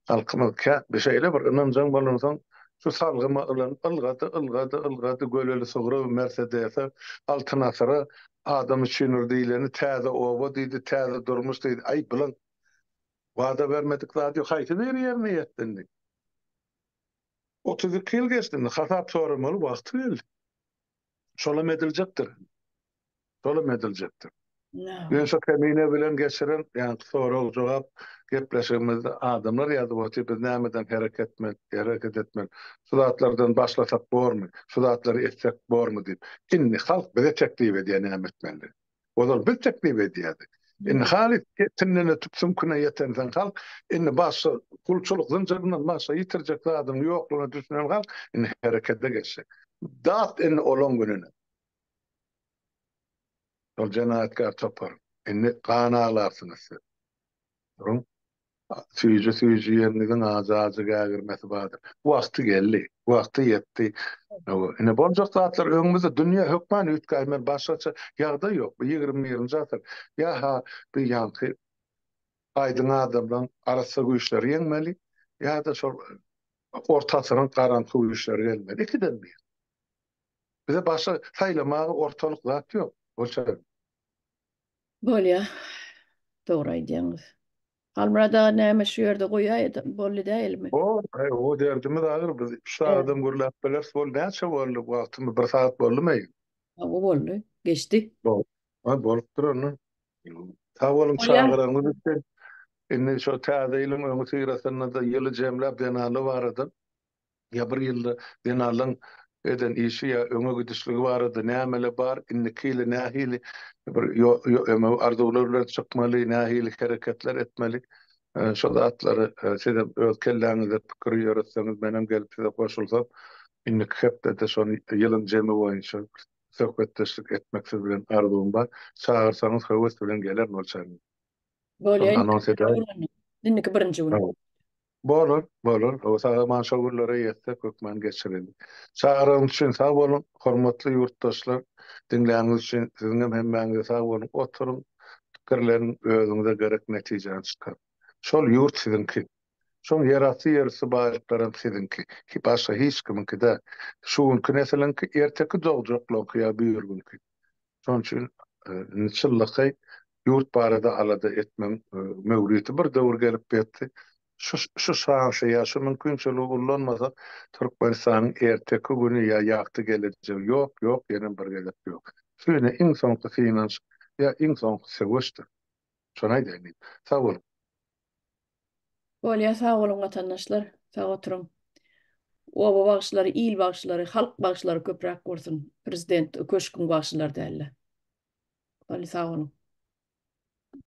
Halkymyz bir şeýle bir ynanjaň bolansaň, şu salgyma ylgady göleli sugra Mercedes altyn asyra adam üçin diýileni täze oba diýdi, täze durmuş diýdi. Ay bilen wada bermedik zat ýok, haýsy bir ýerine ýetdi. 32 ýyl geçdi, hasap soramaly wagt geldi. Şolam ediljekdir. Şolam ediljekdir. No. Ýönşe kemine bilen geçiren, yani soraw jogap gepleşigimizde adamlar ýazyp oturup biz nämeden hereket etmeli. Şu zatlardan başlasak bormy? Şu zatlary etsek bormy diýip. Inni halk bize teklip edýän näme etmeli. Olar biz teklip edýärdi. Inni halit tinnene tupsum kuna ýeten halk, inni başa kulçuluk zynjyrynyň başa ýitirjek adam ýoklugyna düşünen halk, inni herekete geçse. Dat inni olan gününe. Ol jenahatkar topar. Inni gana alarsınız. Durun. Süýji ýeriniň azazy gägirmesi bardyr. Wagty geldi. Wagty ýetdi. Ine boljak zatlar öňümizde dünýä hökman ütgäýmer başgaça ýagdaý ýok. 20-nji asar. Ýa-ha bir ýanky aýdyň adamdan arasy güýçler ýeňmeli, ýa-da şol orta asyryň garanty güýçleri gelmeli. Ikiden bir. Bize başga saýlamagy ortalyk zat ýok. Bolsa Bolýa. Dogry aýdýaňyz. Almada näme şu ýerde goýaýdy, bolly dälmi? O derdimiz agır biz 3 Evet. saatdan gürläp beler bol näçe boldy wagtymy 1 saat boldymy? O bolly. Geçdi. Bol. Bolup durany. Tawalym Bolýa. çağırangy düşen. Inni şo täze ýylyň öňü sygrasynda da ýyly jemläp denaly barady. Ya bir ýylda denalyň eden işi ya öňe gidişligi barady. Nämeler bar, inniki nähili bir arzuwlar bilen çykmaly, nähili hereketler etmeli. Şol zatlary size öz kelläňizde pikir ýöretseňiz, menem gelip size goşulsam, innik hepde de şol ýylyň jemi boýunça söhbetdeşlik etmek bilen arzuwum bar. Çağırsaňyz höwes bilen geler bolçar. Bolýa. Anons edäýin. Dinniki birinji gün. Bolur. O sağlaman şagurlara yetse kökmen geçirildi. Çağırın için sağ olun, hormatly yurttaşlar. Dinleýäňiz için siziň hem meňe sağ olun. Oturun, pikirlerin özüňize gerek netijeni çykar. Şol yurt sizinki. Şol ýerasy ýerisi baýlyklaryň sizinki. Ki başga hiç kiminki de. Şu günkü neslenki erteki dogjaklok ýa bir günkü. Şoň üçin niçilliky yurt barada alada etmem mewriti bir döwür gelip betdi. Şu şansy ýa şu mümkinçiligi ullanmasa Türkmenistan erteki güni ýa ýagty gelecek ýok, ýene bir gelip ýok. Şöyle iň soňky finans ýa iň soňky segoşdy. Şonu aýdyn. Sag bolun. Bolýa, sag bolun watandaşlar. Sag oturun. Oba bagşlary, il bagşlary, halk bagşlary köpräk bolsun. Prezident köşkün bagşlary dälle. Bolýa, sag bolun.